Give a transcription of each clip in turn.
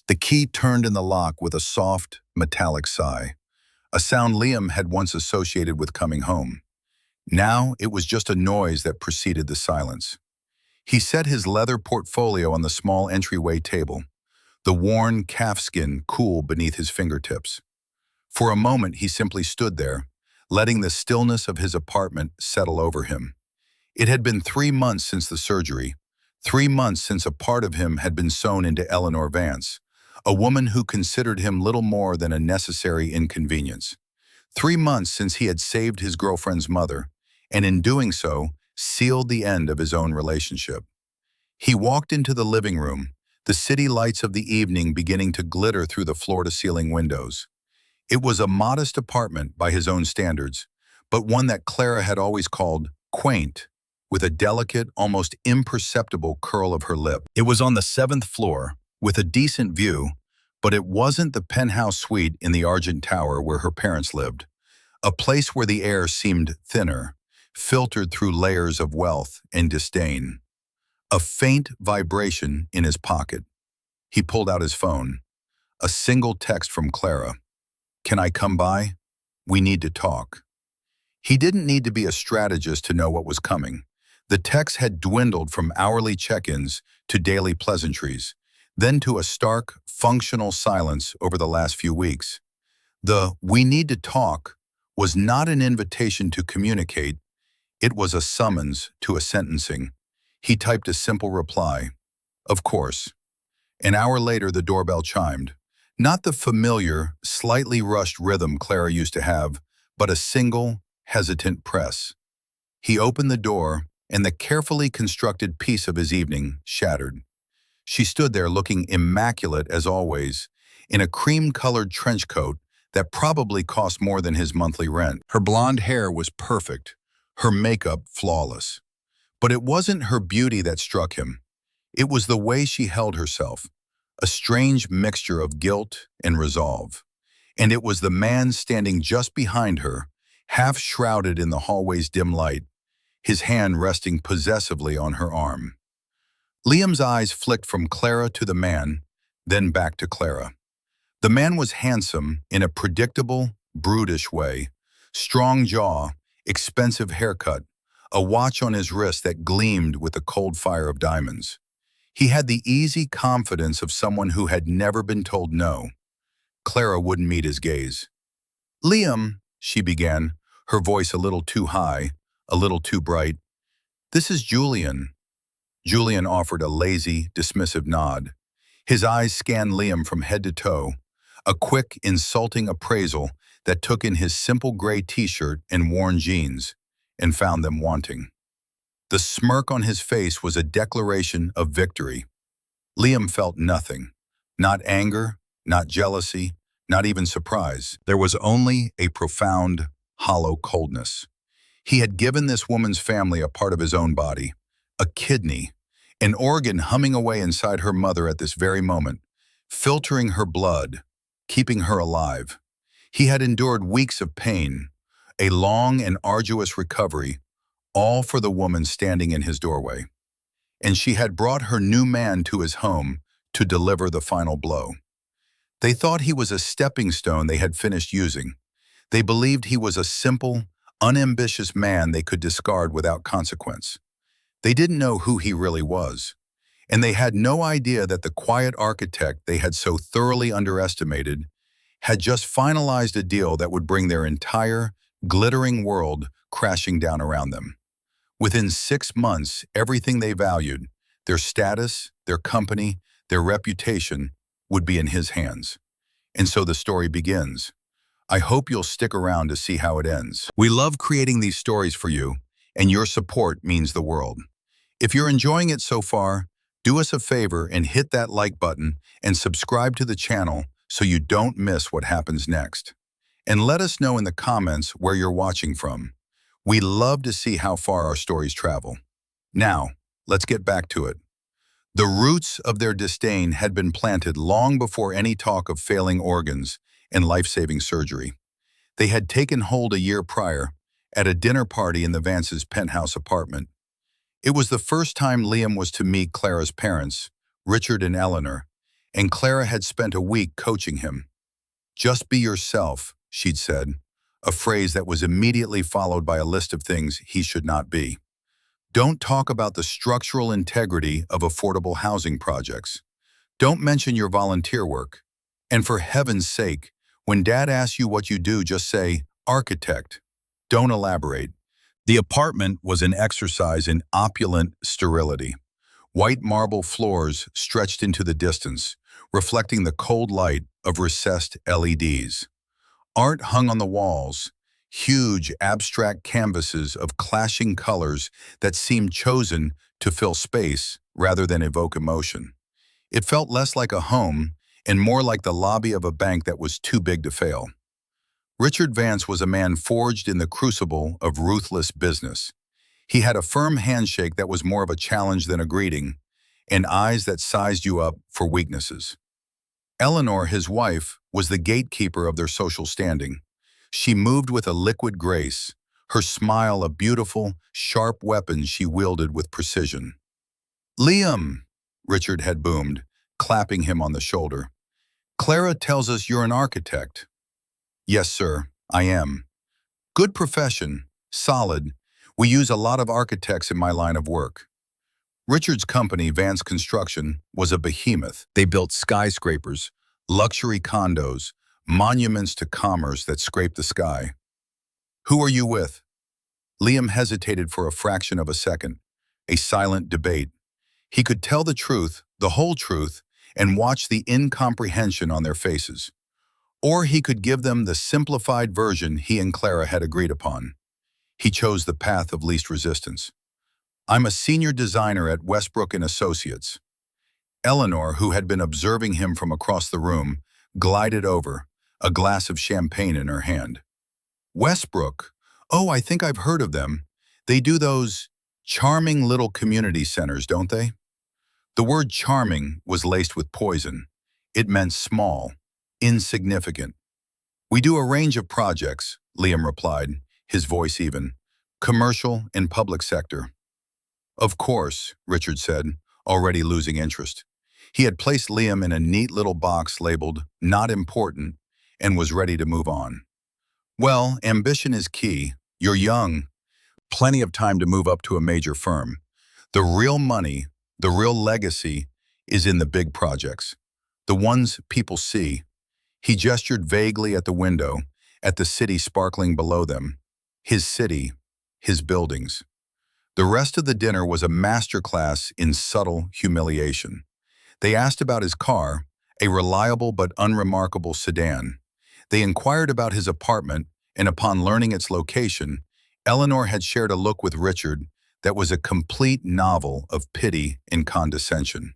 The key turned in the lock with a soft, metallic sigh, a sound Liam had once associated with coming home. Now it was just a noise that preceded the silence. He set his leather portfolio on the small entryway table, the worn calfskin cool beneath his fingertips. For a moment he simply stood there, letting the stillness of his apartment settle over him. It had been 3 months since the surgery, 3 months since a part of him had been sewn into Eleanor Vance, a woman who considered him little more than a necessary inconvenience. 3 months since he had saved his girlfriend's mother, and in doing so, sealed the end of his own relationship. He walked into the living room, the city lights of the evening beginning to glitter through the floor-to-ceiling windows. It was a modest apartment by his own standards, but one that Clara had always called quaint, with a delicate, almost imperceptible curl of her lip. It was on the 7th floor, with a decent view, but it wasn't the penthouse suite in the Argent Tower where her parents lived, a place where the air seemed thinner, filtered through layers of wealth and disdain. A faint vibration in his pocket. He pulled out his phone. A single text from Clara. "Can I come by? We need to talk." He didn't need to be a strategist to know what was coming. The text had dwindled from hourly check-ins to daily pleasantries, then to a stark, functional silence over the last few weeks. The "we need to talk" was not an invitation to communicate, it was a summons to a sentencing. He typed a simple reply, "Of course." An hour later, the doorbell chimed. Not the familiar, slightly rushed rhythm Clara used to have, but a single, hesitant press. He opened the door, and the carefully constructed peace of his evening shattered. She stood there looking immaculate as always, in a cream-colored trench coat that probably cost more than his monthly rent. Her blonde hair was perfect, her makeup flawless. But it wasn't her beauty that struck him. It was the way she held herself, a strange mixture of guilt and resolve. And it was the man standing just behind her, half shrouded in the hallway's dim light, his hand resting possessively on her arm. Liam's eyes flicked from Clara to the man, then back to Clara. The man was handsome in a predictable, brutish way, strong jaw, expensive haircut, a watch on his wrist that gleamed with the cold fire of diamonds. He had the easy confidence of someone who had never been told no. Clara wouldn't meet his gaze. "Liam," she began, her voice a little too high, a little too bright. "This is Julian." Julian offered a lazy, dismissive nod. His eyes scanned Liam from head to toe, a quick, insulting appraisal that took in his simple gray t-shirt and worn jeans, and found them wanting. The smirk on his face was a declaration of victory. Liam felt nothing, not anger, not jealousy, not even surprise. There was only a profound, hollow coldness. He had given this woman's family a part of his own body, a kidney, an organ humming away inside her mother at this very moment, filtering her blood, keeping her alive. He had endured weeks of pain, a long and arduous recovery, all for the woman standing in his doorway. And she had brought her new man to his home to deliver the final blow. They thought he was a stepping stone they had finished using. They believed he was a simple, unambitious man they could discard without consequence. They didn't know who he really was. And they had no idea that the quiet architect they had so thoroughly underestimated had just finalized a deal that would bring their entire, glittering world crashing down around them. Within 6 months, everything they valued, their status, their company, their reputation, would be in his hands. And so the story begins. I hope you'll stick around to see how it ends. We love creating these stories for you, and your support means the world. If you're enjoying it so far, do us a favor and hit that like button and subscribe to the channel so you don't miss what happens next. And let us know in the comments where you're watching from. We love to see how far our stories travel. Now, let's get back to it. The roots of their disdain had been planted long before any talk of failing organs and life-saving surgery. They had taken hold a year prior, at a dinner party in the Vance's penthouse apartment. It was the first time Liam was to meet Clara's parents, Richard and Eleanor, and Clara had spent a week coaching him. "Just be yourself," she'd said, a phrase that was immediately followed by a list of things he should not be. "Don't talk about the structural integrity of affordable housing projects. Don't mention your volunteer work. And for heaven's sake, when Dad asks you what you do, just say, 'Architect.' Don't elaborate." The apartment was an exercise in opulent sterility. White marble floors stretched into the distance, reflecting the cold light of recessed LEDs. Art hung on the walls, huge abstract canvases of clashing colors that seemed chosen to fill space rather than evoke emotion. It felt less like a home and more like the lobby of a bank that was too big to fail. Richard Vance was a man forged in the crucible of ruthless business. He had a firm handshake that was more of a challenge than a greeting, and eyes that sized you up for weaknesses. Eleanor, his wife, was the gatekeeper of their social standing. She moved with a liquid grace, her smile a beautiful, sharp weapon she wielded with precision. "Liam," Richard had boomed, clapping him on the shoulder. "Clara tells us you're an architect." "Yes, sir, I am. Good profession, solid. We use a lot of architects in my line of work." Richard's company, Vance Construction, was a behemoth. They built skyscrapers, luxury condos, monuments to commerce that scraped the sky. "Who are you with?" Liam hesitated for a fraction of a second, a silent debate. He could tell the truth, the whole truth, and watch the incomprehension on their faces. Or he could give them the simplified version he and Clara had agreed upon. He chose the path of least resistance. "I'm a senior designer at Westbrook and Associates." Eleanor, who had been observing him from across the room, glided over, a glass of champagne in her hand. "Westbrook? Oh, I think I've heard of them. They do those charming little community centers, don't they?" The word charming was laced with poison. It meant small, insignificant. "We do a range of projects," Liam replied, his voice even. "Commercial and public sector." "Of course," Richard said, already losing interest. He had placed Liam in a neat little box labeled "Not Important" and was ready to move on. "Well, ambition is key. You're young. Plenty of time to move up to a major firm. The real money, the real legacy, is in the big projects. The ones people see." He gestured vaguely at the window, at the city sparkling below them. His city, his buildings. The rest of the dinner was a masterclass in subtle humiliation. They asked about his car, a reliable but unremarkable sedan. They inquired about his apartment, and upon learning its location, Eleanor had shared a look with Richard that was a complete novel of pity and condescension.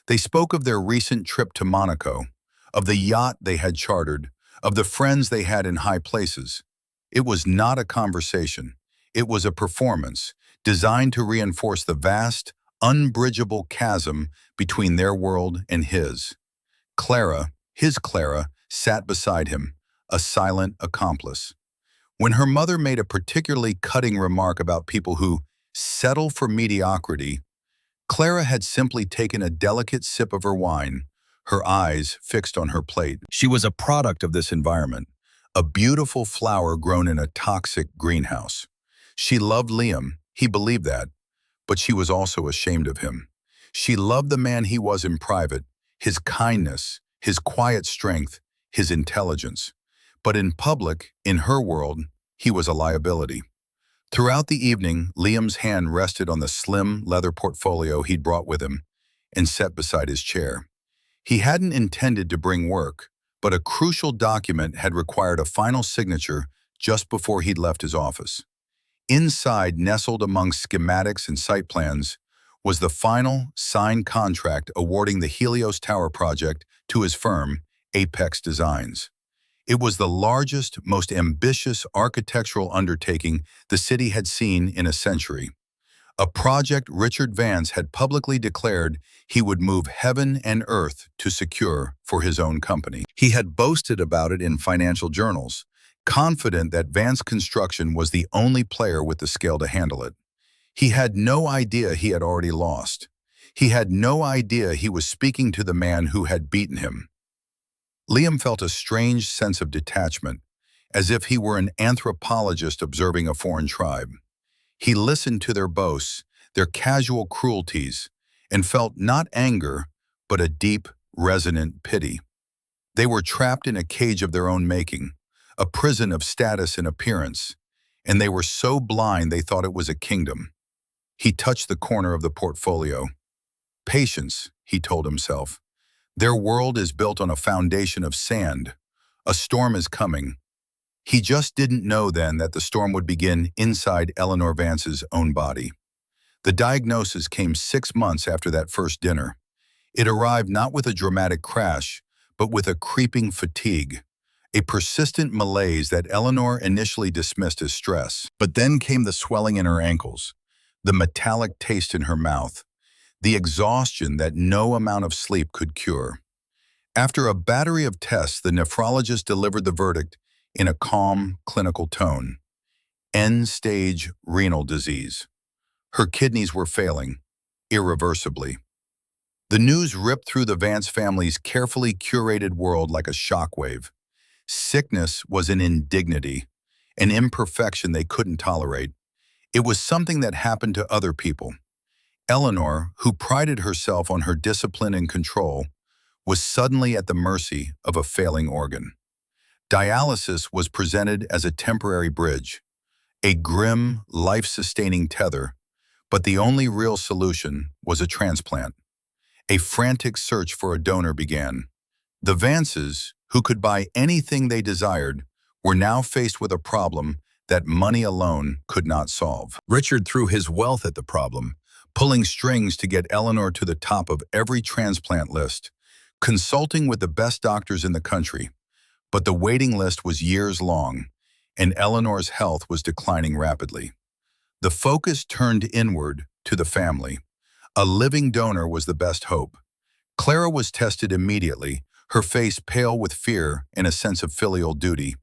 They spoke of their recent trip to Monaco, of the yacht they had chartered, of the friends they had in high places. It was not a conversation. It was a performance designed to reinforce the vast, unbridgeable chasm between their world and his. Clara, his Clara, sat beside him, a silent accomplice. When her mother made a particularly cutting remark about people who settle for mediocrity, Clara had simply taken a delicate sip of her wine, her eyes fixed on her plate. She was a product of this environment, a beautiful flower grown in a toxic greenhouse. She loved Liam, he believed that, but she was also ashamed of him. She loved the man he was in private, his kindness, his quiet strength, his intelligence. But in public, in her world, he was a liability. Throughout the evening, Liam's hand rested on the slim leather portfolio he'd brought with him and set beside his chair. He hadn't intended to bring work, but a crucial document had required a final signature just before he'd left his office. Inside, nestled among schematics and site plans, was the final signed contract awarding the Helios Tower project to his firm, Apex Designs. It was the largest, most ambitious architectural undertaking the city had seen in a century. A project Richard Vance had publicly declared he would move heaven and earth to secure for his own company. He had boasted about it in financial journals, confident that Vance Construction was the only player with the scale to handle it. He had no idea he had already lost. He had no idea he was speaking to the man who had beaten him. Liam felt a strange sense of detachment, as if he were an anthropologist observing a foreign tribe. He listened to their boasts, their casual cruelties, and felt not anger, but a deep, resonant pity. They were trapped in a cage of their own making, a prison of status and appearance, and they were so blind they thought it was a kingdom. He touched the corner of the portfolio. Patience, he told himself. Their world is built on a foundation of sand. A storm is coming. He just didn't know then that the storm would begin inside Eleanor Vance's own body. The diagnosis came 6 months after that first dinner. It arrived not with a dramatic crash, but with a creeping fatigue, a persistent malaise that Eleanor initially dismissed as stress. But then came the swelling in her ankles, the metallic taste in her mouth, the exhaustion that no amount of sleep could cure. After a battery of tests, the nephrologist delivered the verdict in a calm, clinical tone. End-stage renal disease. Her kidneys were failing, irreversibly. The news ripped through the Vance family's carefully curated world like a shockwave. Sickness was an indignity, an imperfection they couldn't tolerate. It was something that happened to other people. Eleanor, who prided herself on her discipline and control, was suddenly at the mercy of a failing organ. Dialysis was presented as a temporary bridge, a grim, life-sustaining tether, but the only real solution was a transplant. A frantic search for a donor began. The Vances, who could buy anything they desired, were now faced with a problem that money alone could not solve. Richard threw his wealth at the problem, pulling strings to get Eleanor to the top of every transplant list, consulting with the best doctors in the country. But the waiting list was years long, and Eleanor's health was declining rapidly. The focus turned inward to the family. A living donor was the best hope. Clara was tested immediately, her face pale with fear and a sense of filial duty.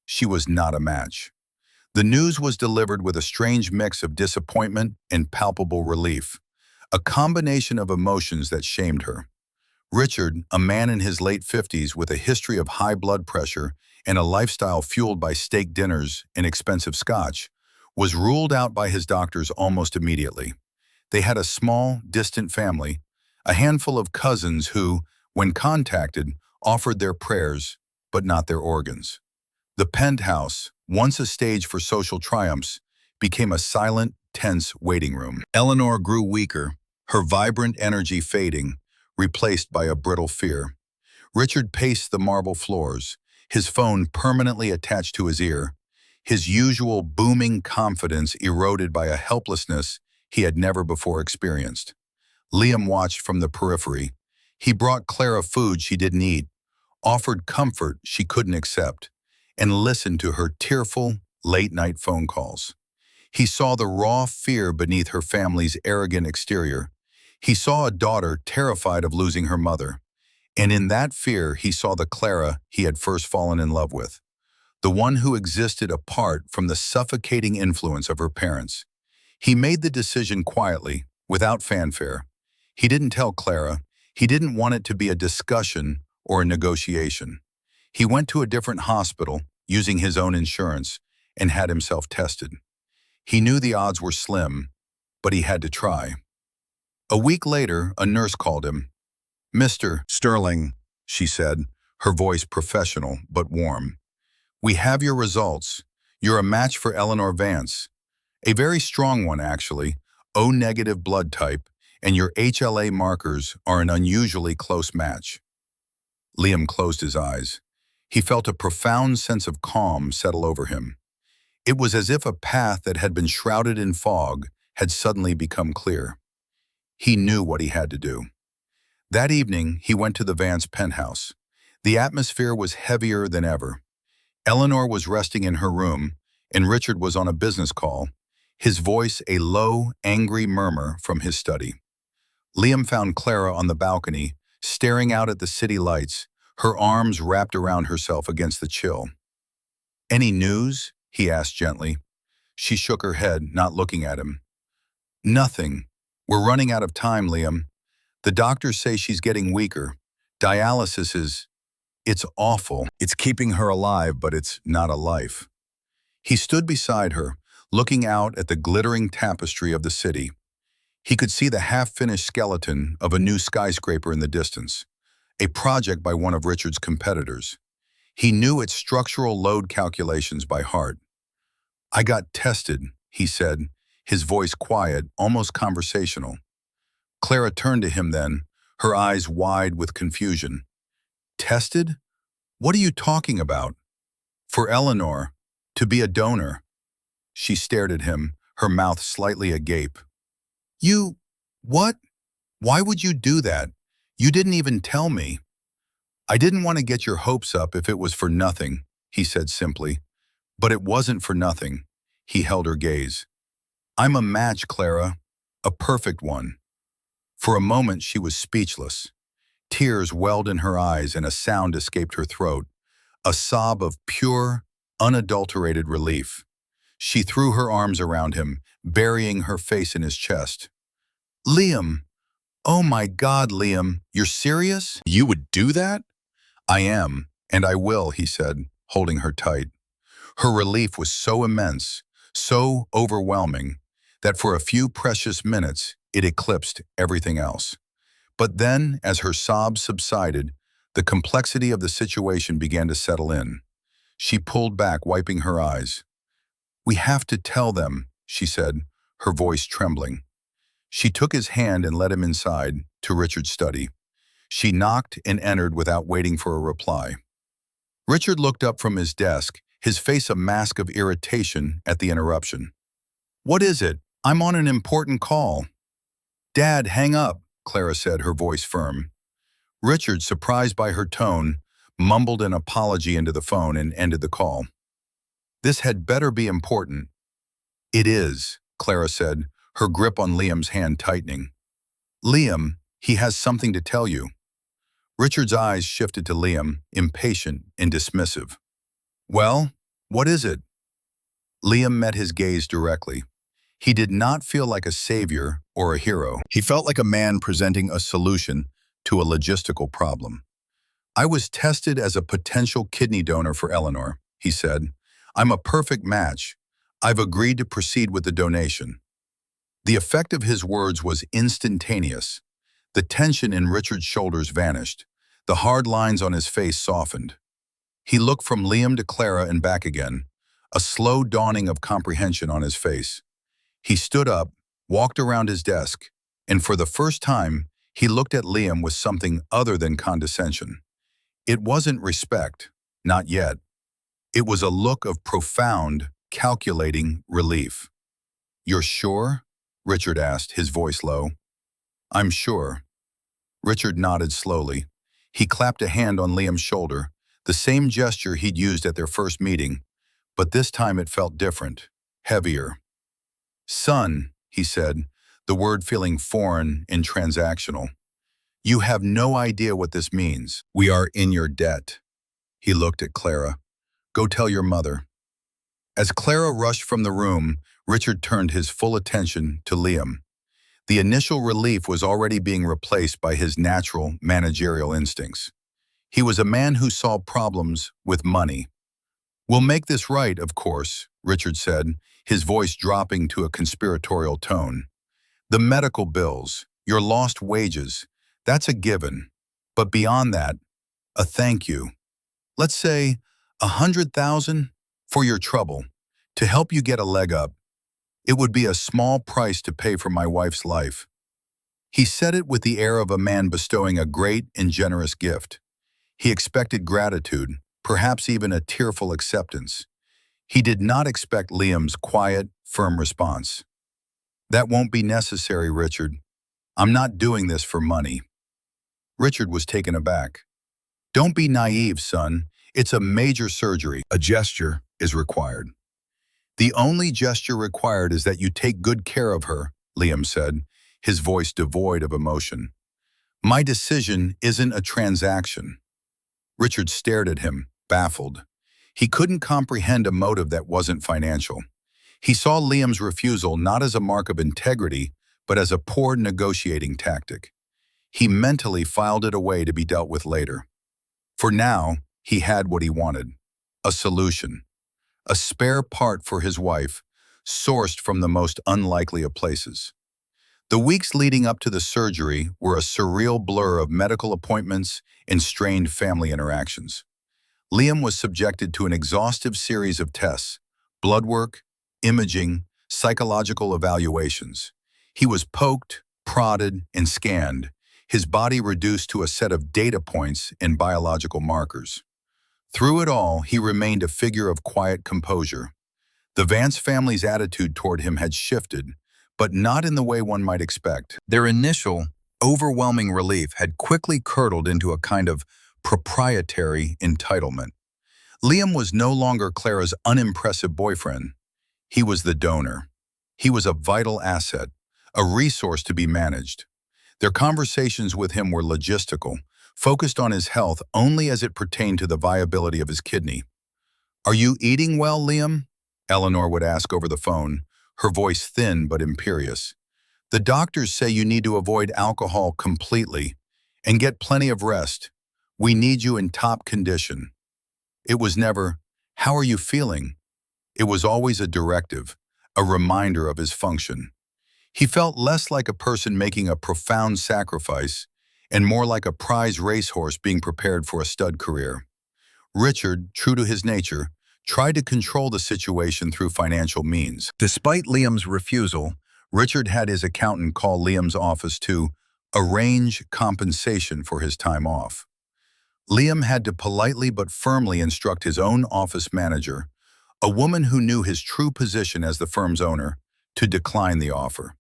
She was not a match. The news was delivered with a strange mix of disappointment and palpable relief, a combination of emotions that shamed her. Richard, a man in his late 50s with a history of high blood pressure and a lifestyle fueled by steak dinners and expensive scotch, was ruled out by his doctors almost immediately. They had a small, distant family, a handful of cousins who, when contacted, offered their prayers, but not their organs. The penthouse, once a stage for social triumphs, became a silent, tense waiting room. Eleanor grew weaker, her vibrant energy fading, replaced by a brittle fear. Richard paced the marble floors, his phone permanently attached to his ear, his usual booming confidence eroded by a helplessness he had never before experienced. Liam watched from the periphery. He brought Clara food she didn't eat, offered comfort she couldn't accept, and listened to her tearful, late-night phone calls. He saw the raw fear beneath her family's arrogant exterior. He saw a daughter terrified of losing her mother, and in that fear he saw the Clara he had first fallen in love with, the one who existed apart from the suffocating influence of her parents. He made the decision quietly, without fanfare. He didn't tell Clara. He didn't want it to be a discussion or a negotiation. He went to a different hospital, using his own insurance, and had himself tested. He knew the odds were slim, but he had to try. A week later, a nurse called him. "Mr. Sterling," she said, her voice professional but warm. "We have your results. You're a match for Eleanor Vance. A very strong one, actually. O-negative blood type, and your HLA markers are an unusually close match." Liam closed his eyes. He felt a profound sense of calm settle over him. It was as if a path that had been shrouded in fog had suddenly become clear. He knew what he had to do. That evening, he went to the Vance penthouse. The atmosphere was heavier than ever. Eleanor was resting in her room, and Richard was on a business call, his voice a low, angry murmur from his study. Liam found Clara on the balcony, staring out at the city lights, her arms wrapped around herself against the chill. "Any news?" he asked gently. She shook her head, not looking at him. "Nothing. We're running out of time, Liam. The doctors say she's getting weaker. Dialysis it's awful. It's keeping her alive, but it's not a life. He stood beside her, looking out at the glittering tapestry of the city. He could see the half-finished skeleton of a new skyscraper in the distance, a project by one of Richard's competitors. He knew its structural load calculations by heart. "I got tested," he said, his voice quiet, almost conversational. Clara turned to him then, her eyes wide with confusion. "Tested? What are you talking about?" "For Eleanor, to be a donor." She stared at him, her mouth slightly agape. "You… what? Why would you do that? You didn't even tell me." "I didn't want to get your hopes up if it was for nothing," he said simply. "But it wasn't for nothing." He held her gaze. "I'm a match, Clara. A perfect one." For a moment she was speechless. Tears welled in her eyes and a sound escaped her throat, a sob of pure, unadulterated relief. She threw her arms around him, burying her face in his chest. "Liam! Oh my God, Liam, you're serious? You would do that?" "I am, and I will," he said, holding her tight. Her relief was so immense, so overwhelming, that for a few precious minutes it eclipsed everything else. But then, as her sobs subsided, the complexity of the situation began to settle in. She pulled back, wiping her eyes. "We have to tell them," she said, her voice trembling. She took his hand and led him inside, to Richard's study. She knocked and entered without waiting for a reply. Richard looked up from his desk, his face a mask of irritation at the interruption. "What is it? I'm on an important call." "Dad, hang up," Clara said, her voice firm. Richard, surprised by her tone, mumbled an apology into the phone and ended the call. "This had better be important." "It is," Clara said, her grip on Liam's hand tightening. "Liam, he has something to tell you." Richard's eyes shifted to Liam, impatient and dismissive. "Well, what is it?" Liam met his gaze directly. He did not feel like a savior or a hero. He felt like a man presenting a solution to a logistical problem. "I was tested as a potential kidney donor for Eleanor," he said. "I'm a perfect match. I've agreed to proceed with the donation." The effect of his words was instantaneous. The tension in Richard's shoulders vanished. The hard lines on his face softened. He looked from Liam to Clara and back again, a slow dawning of comprehension on his face. He stood up, walked around his desk, and for the first time, he looked at Liam with something other than condescension. It wasn't respect, not yet. It was a look of profound, calculating relief. "You're sure?" Richard asked, his voice low. "I'm sure." Richard nodded slowly. He clapped a hand on Liam's shoulder, the same gesture he'd used at their first meeting, but this time it felt different, heavier. "Son," he said, the word feeling foreign and transactional. "You have no idea what this means. We are in your debt." He looked at Clara. "Go tell your mother." As Clara rushed from the room, Richard turned his full attention to Liam. The initial relief was already being replaced by his natural managerial instincts. He was a man who solved problems with money. "We'll make this right, of course," Richard said, his voice dropping to a conspiratorial tone. "The medical bills, your lost wages, that's a given. But beyond that, a thank you. Let's say 100,000 for your trouble, to help you get a leg up. It would be a small price to pay for my wife's life." He said it with the air of a man bestowing a great and generous gift. He expected gratitude, perhaps even a tearful acceptance. He did not expect Liam's quiet, firm response. "That won't be necessary, Richard. I'm not doing this for money." Richard was taken aback. "Don't be naive, son. It's a major surgery. A gesture is required." "The only gesture required is that you take good care of her," Liam said, his voice devoid of emotion. "My decision isn't a transaction." Richard stared at him, baffled. He couldn't comprehend a motive that wasn't financial. He saw Liam's refusal not as a mark of integrity, but as a poor negotiating tactic. He mentally filed it away to be dealt with later. For now, he had what he wanted: a solution, a spare part for his wife, sourced from the most unlikely of places. The weeks leading up to the surgery were a surreal blur of medical appointments and strained family interactions. Liam was subjected to an exhaustive series of tests: blood work, imaging, psychological evaluations. He was poked, prodded, and scanned, his body reduced to a set of data points and biological markers. Through it all, he remained a figure of quiet composure. The Vance family's attitude toward him had shifted, but not in the way one might expect. Their initial, overwhelming relief had quickly curdled into a kind of proprietary entitlement. Liam was no longer Clara's unimpressive boyfriend. He was the donor. He was a vital asset, a resource to be managed. Their conversations with him were logistical, focused on his health only as it pertained to the viability of his kidney. "Are you eating well, Liam?" Eleanor would ask over the phone, her voice thin but imperious. "The doctors say you need to avoid alcohol completely and get plenty of rest. We need you in top condition." It was never, "How are you feeling?" It was always a directive, a reminder of his function. He felt less like a person making a profound sacrifice and more like a prize racehorse being prepared for a stud career. Richard, true to his nature, tried to control the situation through financial means. Despite Liam's refusal, Richard had his accountant call Liam's office to arrange compensation for his time off. Liam had to politely but firmly instruct his own office manager, a woman who knew his true position as the firm's owner, to decline the offer.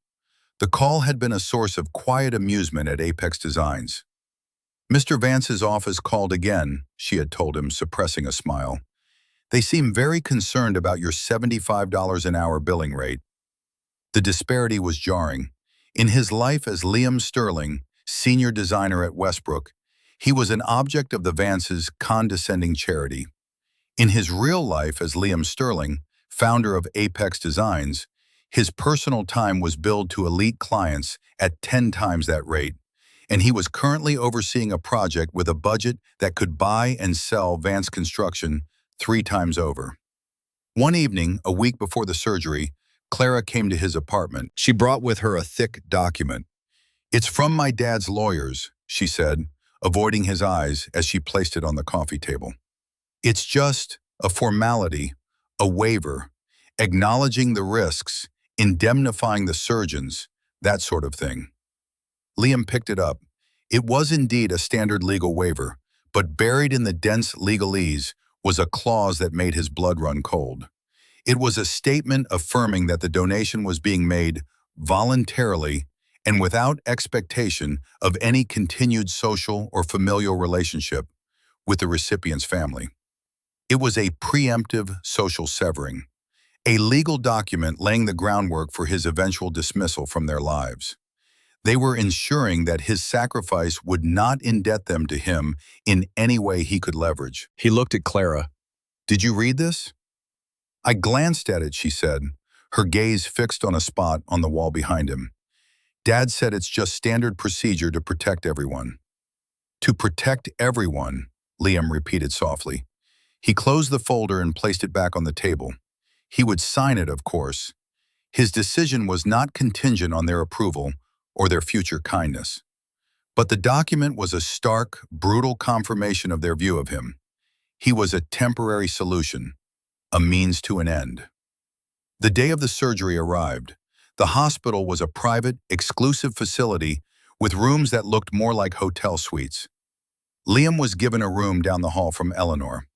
The call had been a source of quiet amusement at Apex Designs. "Mr. Vance's office called again," she had told him, suppressing a smile. "They seem very concerned about your $75 an hour billing rate." The disparity was jarring. In his life as Liam Sterling, senior designer at Westbrook, he was an object of the Vances' condescending charity. In his real life as Liam Sterling, founder of Apex Designs, his personal time was billed to elite clients at 10 times that rate, and he was currently overseeing a project with a budget that could buy and sell Vance Construction 3 times over. One evening, a week before the surgery, Clara came to his apartment. She brought with her a thick document. "It's from my dad's lawyers," she said, avoiding his eyes as she placed it on the coffee table. "It's just a formality, a waiver, acknowledging the risks, indemnifying the surgeons, that sort of thing." Liam picked it up. It was indeed a standard legal waiver, but buried in the dense legalese was a clause that made his blood run cold. It was a statement affirming that the donation was being made voluntarily and without expectation of any continued social or familial relationship with the recipient's family. It was a preemptive social severing, a legal document laying the groundwork for his eventual dismissal from their lives. They were ensuring that his sacrifice would not indebt them to him in any way he could leverage. He looked at Clara. "Did you read this?" "I glanced at it," she said, her gaze fixed on a spot on the wall behind him. "Dad said it's just standard procedure to protect everyone." "To protect everyone," Liam repeated softly. He closed the folder and placed it back on the table. He would sign it, of course. His decision was not contingent on their approval or their future kindness. But the document was a stark, brutal confirmation of their view of him. He was a temporary solution, a means to an end. The day of the surgery arrived. The hospital was a private, exclusive facility with rooms that looked more like hotel suites. Liam was given a room down the hall from Eleanor.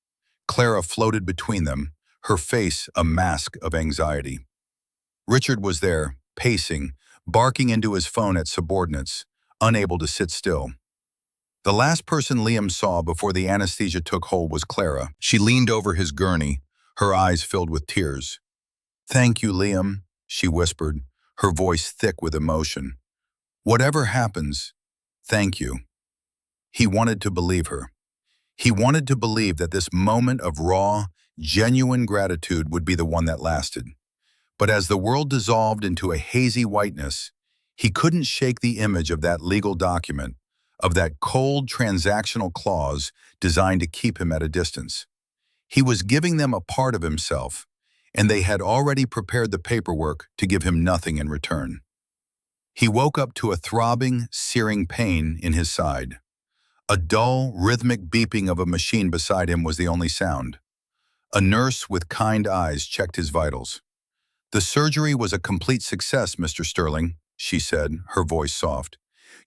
Clara floated between them, her face a mask of anxiety. Richard was there, pacing, barking into his phone at subordinates, unable to sit still. The last person Liam saw before the anesthesia took hold was Clara. She leaned over his gurney, her eyes filled with tears. "Thank you, Liam," she whispered, her voice thick with emotion. "Whatever happens, thank you." He wanted to believe her. He wanted to believe that this moment of raw, genuine gratitude would be the one that lasted. But as the world dissolved into a hazy whiteness, he couldn't shake the image of that legal document, of that cold transactional clause designed to keep him at a distance. He was giving them a part of himself, and they had already prepared the paperwork to give him nothing in return. He woke up to a throbbing, searing pain in his side. A dull, rhythmic beeping of a machine beside him was the only sound. A nurse with kind eyes checked his vitals. "The surgery was a complete success, Mr. Sterling," she said, her voice soft.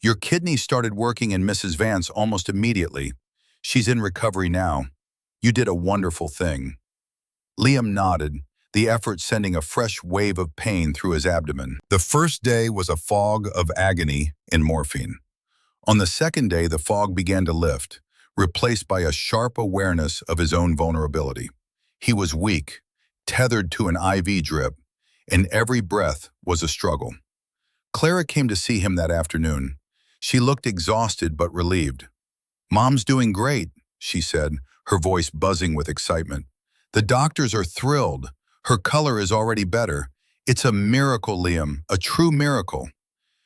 "Your kidney started working in Mrs. Vance almost immediately. She's in recovery now. You did a wonderful thing." Liam nodded, the effort sending a fresh wave of pain through his abdomen. The first day was a fog of agony and morphine. On the second day, the fog began to lift, replaced by a sharp awareness of his own vulnerability. He was weak, tethered to an IV drip, and every breath was a struggle. Clara came to see him that afternoon. She looked exhausted but relieved. "Mom's doing great," she said, her voice buzzing with excitement. "The doctors are thrilled. Her color is already better. It's a miracle, Liam, a true miracle."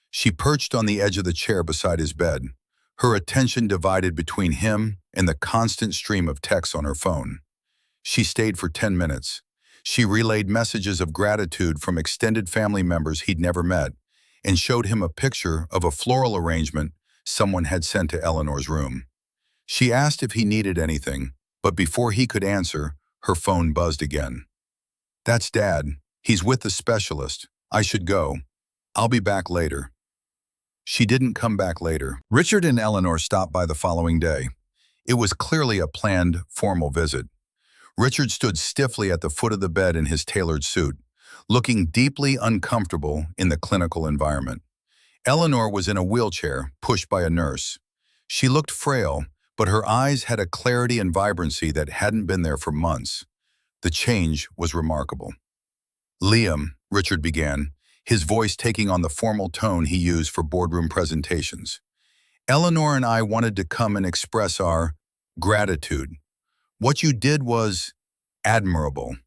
She perched on the edge of the chair beside his bed, her attention divided between him and the constant stream of texts on her phone. She stayed for 10 minutes. She relayed messages of gratitude from extended family members he'd never met, and showed him a picture of a floral arrangement someone had sent to Eleanor's room. She asked if he needed anything, but before he could answer, her phone buzzed again. "That's Dad. He's with the specialist. I should go. I'll be back later." She didn't come back later. Richard and Eleanor stopped by the following day. It was clearly a planned, formal visit. Richard stood stiffly at the foot of the bed in his tailored suit, looking deeply uncomfortable in the clinical environment. Eleanor was in a wheelchair, pushed by a nurse. She looked frail, but her eyes had a clarity and vibrancy that hadn't been there for months. The change was remarkable. "Liam," Richard began, his voice taking on the formal tone he used for boardroom presentations. "Eleanor and I wanted to come and express our gratitude. What you did was admirable."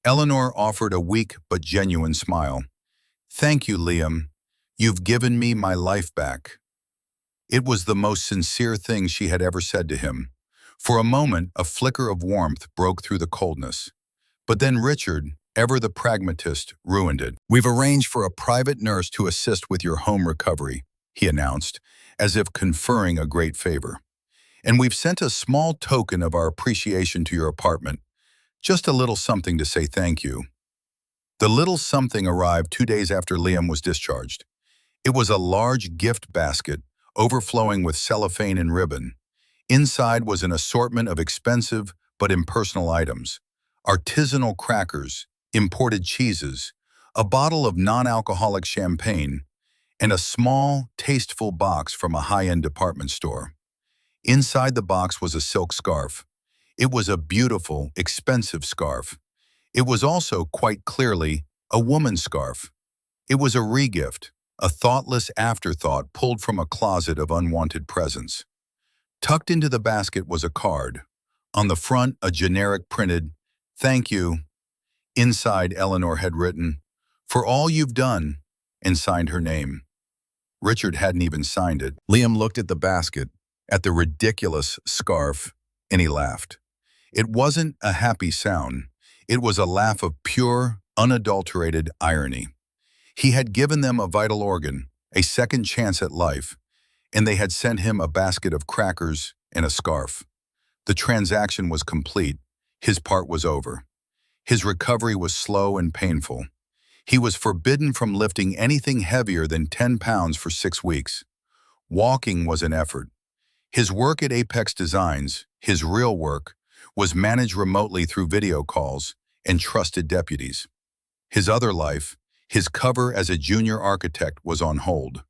Eleanor offered a weak but genuine smile. "Thank you, Liam. You've given me my life back." It was the most sincere thing she had ever said to him. For a moment, a flicker of warmth broke through the coldness. But then Richard, ever the pragmatist, ruined it. "We've arranged for a private nurse to assist with your home recovery," he announced, as if conferring a great favor. "And we've sent a small token of our appreciation to your apartment. Just a little something to say thank you." The little something arrived 2 days after Liam was discharged. It was a large gift basket, overflowing with cellophane and ribbon. Inside was an assortment of expensive but impersonal items: artisanal crackers, imported cheeses, a bottle of non-alcoholic champagne, and a small, tasteful box from a high-end department store. Inside the box was a silk scarf. It was a beautiful, expensive scarf. It was also, quite clearly, a woman's scarf. It was a regift, a thoughtless afterthought pulled from a closet of unwanted presents. Tucked into the basket was a card. On the front, a generic printed, "Thank you." Inside, Eleanor had written, "For all you've done," and signed her name. Richard hadn't even signed it. Liam looked at the basket, at the ridiculous scarf, and he laughed. It wasn't a happy sound. It was a laugh of pure, unadulterated irony. He had given them a vital organ, a second chance at life, and they had sent him a basket of crackers and a scarf. The transaction was complete. His part was over. His recovery was slow and painful. He was forbidden from lifting anything heavier than 10 pounds for 6 weeks. Walking was an effort. His work at Apex Designs, his real work, was managed remotely through video calls and trusted deputies. His other life, his cover as a junior architect, was on hold.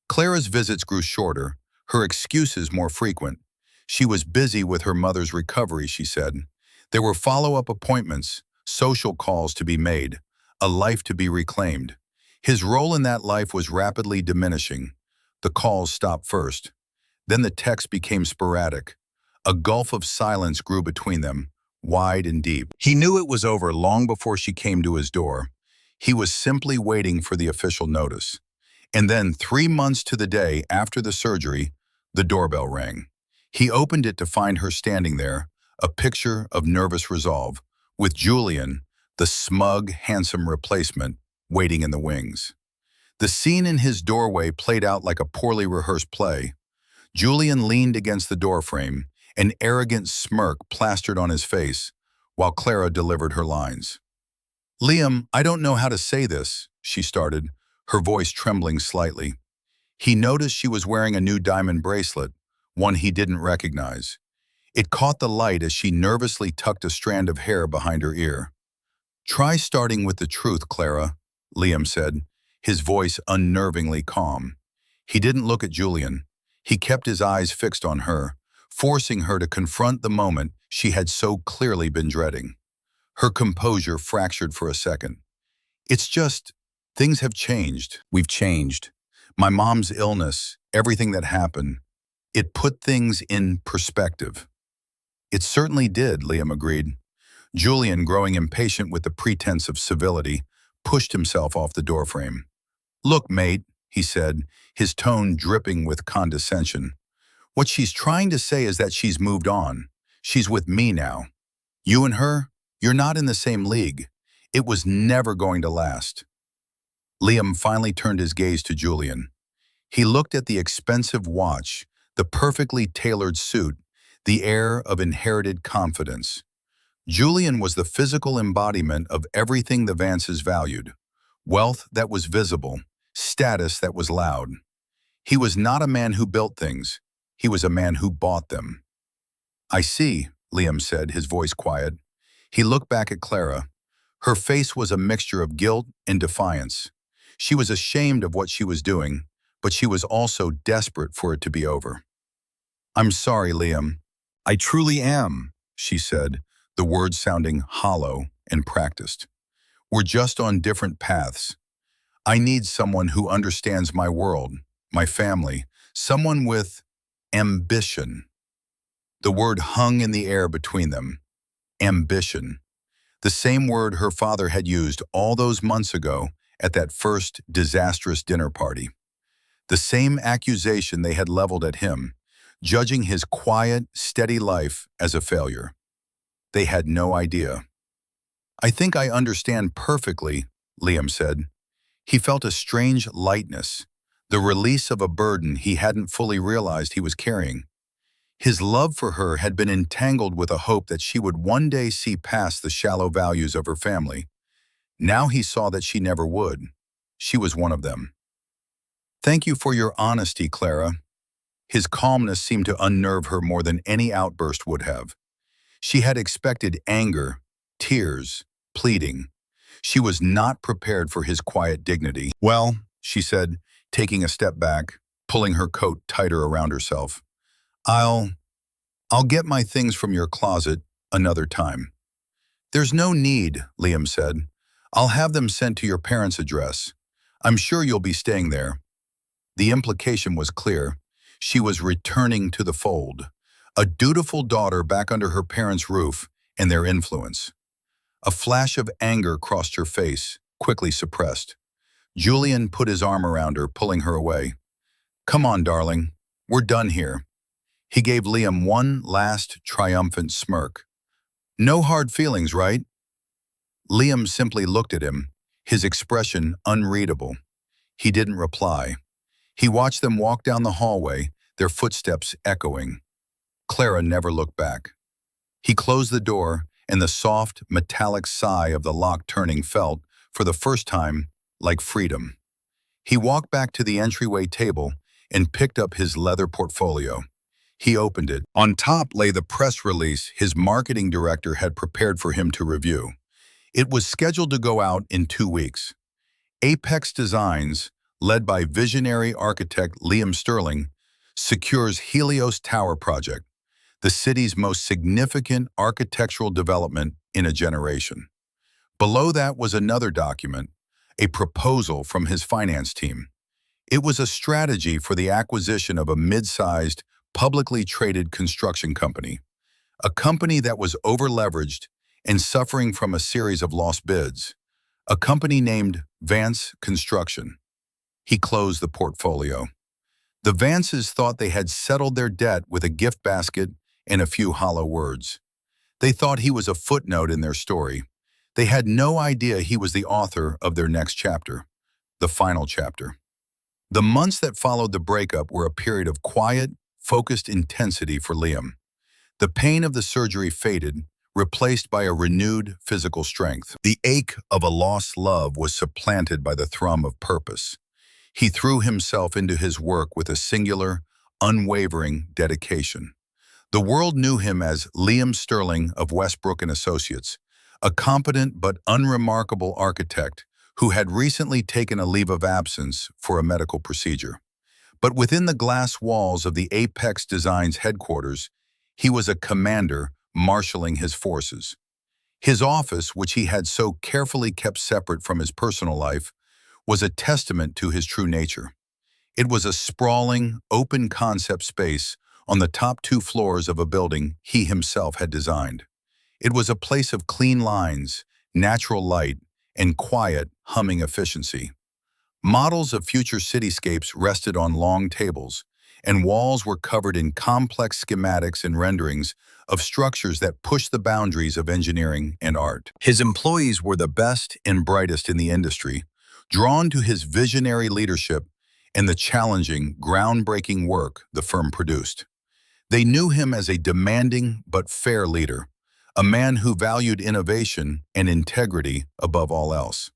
Clara's visits grew shorter, her excuses more frequent. She was busy with her mother's recovery, she said. There were follow-up appointments, social calls to be made, a life to be reclaimed. His role in that life was rapidly diminishing. The calls stopped first. Then the texts became sporadic. A gulf of silence grew between them, wide and deep. He knew it was over long before she came to his door. He was simply waiting for the official notice. And then 3 months to the day after the surgery, The doorbell rang. He opened it to find her standing there, a picture of nervous resolve, with Julian, the smug, handsome replacement, waiting in the wings. The scene in his doorway played out like a poorly rehearsed play. Julian leaned against the doorframe, an arrogant smirk plastered on his face, while Clara delivered her lines. "Liam, I don't know how to say this," she started, her voice trembling slightly. He noticed she was wearing a new diamond bracelet, one he didn't recognize. It caught the light as she nervously tucked a strand of hair behind her ear. "Try starting with the truth, Clara," Liam said, his voice unnervingly calm. He didn't look at Julian. He kept his eyes fixed on her, forcing her to confront the moment she had so clearly been dreading. Her composure fractured for a second. "It's just, things have changed. We've changed. My mom's illness, everything that happened, it put things in perspective." "It certainly did," Liam agreed. Julian, growing impatient with the pretense of civility, pushed himself off the doorframe. "Look, mate," he said, his tone dripping with condescension. "What she's trying to say is that she's moved on. She's with me now. You and her, you're not in the same league. It was never going to last." Liam finally turned his gaze to Julian. He looked at the expensive watch, the perfectly tailored suit, the air of inherited confidence. Julian was the physical embodiment of everything the Vances valued: wealth that was visible, status that was loud. He was not a man who built things. He was a man who bought them. "I see," Liam said, his voice quiet. He looked back at Clara. Her face was a mixture of guilt and defiance. She was ashamed of what she was doing, but she was also desperate for it to be over. "I'm sorry, Liam. I truly am," she said, the words sounding hollow and practiced. "We're just on different paths. I need someone who understands my world, my family, someone with ambition." The word hung in the air between them. Ambition. The same word her father had used all those months ago at that first disastrous dinner party. The same accusation they had leveled at him, judging his quiet, steady life as a failure. They had no idea. "I think I understand perfectly," Liam said. He felt a strange lightness, the release of a burden he hadn't fully realized he was carrying. His love for her had been entangled with a hope that she would one day see past the shallow values of her family. Now he saw that she never would. She was one of them. "Thank you for your honesty, Clara." His calmness seemed to unnerve her more than any outburst would have. She had expected anger, tears, pleading. She was not prepared for his quiet dignity. "Well," she said, taking a step back, pulling her coat tighter around herself. I'll get my things from your closet another time." "There's no need," Liam said. "I'll have them sent to your parents' address. I'm sure you'll be staying there." The implication was clear. She was returning to the fold, a dutiful daughter back under her parents' roof and their influence. A flash of anger crossed her face, quickly suppressed. Julian put his arm around her, pulling her away. "Come on, darling. We're done here." He gave Liam one last triumphant smirk. "No hard feelings, right?" Liam simply looked at him, his expression unreadable. He didn't reply. He watched them walk down the hallway, their footsteps echoing. Clara never looked back. He closed the door, and the soft, metallic sigh of the lock turning felt, for the first time, like freedom. He walked back to the entryway table and picked up his leather portfolio. He opened it. On top lay the press release his marketing director had prepared for him to review. It was scheduled to go out in 2 weeks. Apex Designs, led by visionary architect Liam Sterling, secures Helios Tower project, the city's most significant architectural development in a generation. Below that was another document, a proposal from his finance team. It was a strategy for the acquisition of a mid-sized, publicly traded construction company, a company that was over-leveraged and suffering from a series of lost bids, a company named Vance Construction. He closed the portfolio. The Vances thought they had settled their debt with a gift basket and a few hollow words. They thought he was a footnote in their story. They had no idea he was the author of their next chapter, the final chapter. The months that followed the breakup were a period of quiet, focused intensity for Liam. The pain of the surgery faded, replaced by a renewed physical strength. The ache of a lost love was supplanted by the thrum of purpose. He threw himself into his work with a singular, unwavering dedication. The world knew him as Liam Sterling of Westbrook and Associates, a competent but unremarkable architect who had recently taken a leave of absence for a medical procedure. But within the glass walls of the Apex Designs headquarters, he was a commander marshaling his forces. His office, which he had so carefully kept separate from his personal life, was a testament to his true nature. It was a sprawling, open-concept space on the top 2 floors of a building he himself had designed. It was a place of clean lines, natural light, and quiet, humming efficiency. Models of future cityscapes rested on long tables, and walls were covered in complex schematics and renderings of structures that pushed the boundaries of engineering and art. His employees were the best and brightest in the industry, drawn to his visionary leadership and the challenging, groundbreaking work the firm produced. They knew him as a demanding but fair leader, a man who valued innovation and integrity above all else.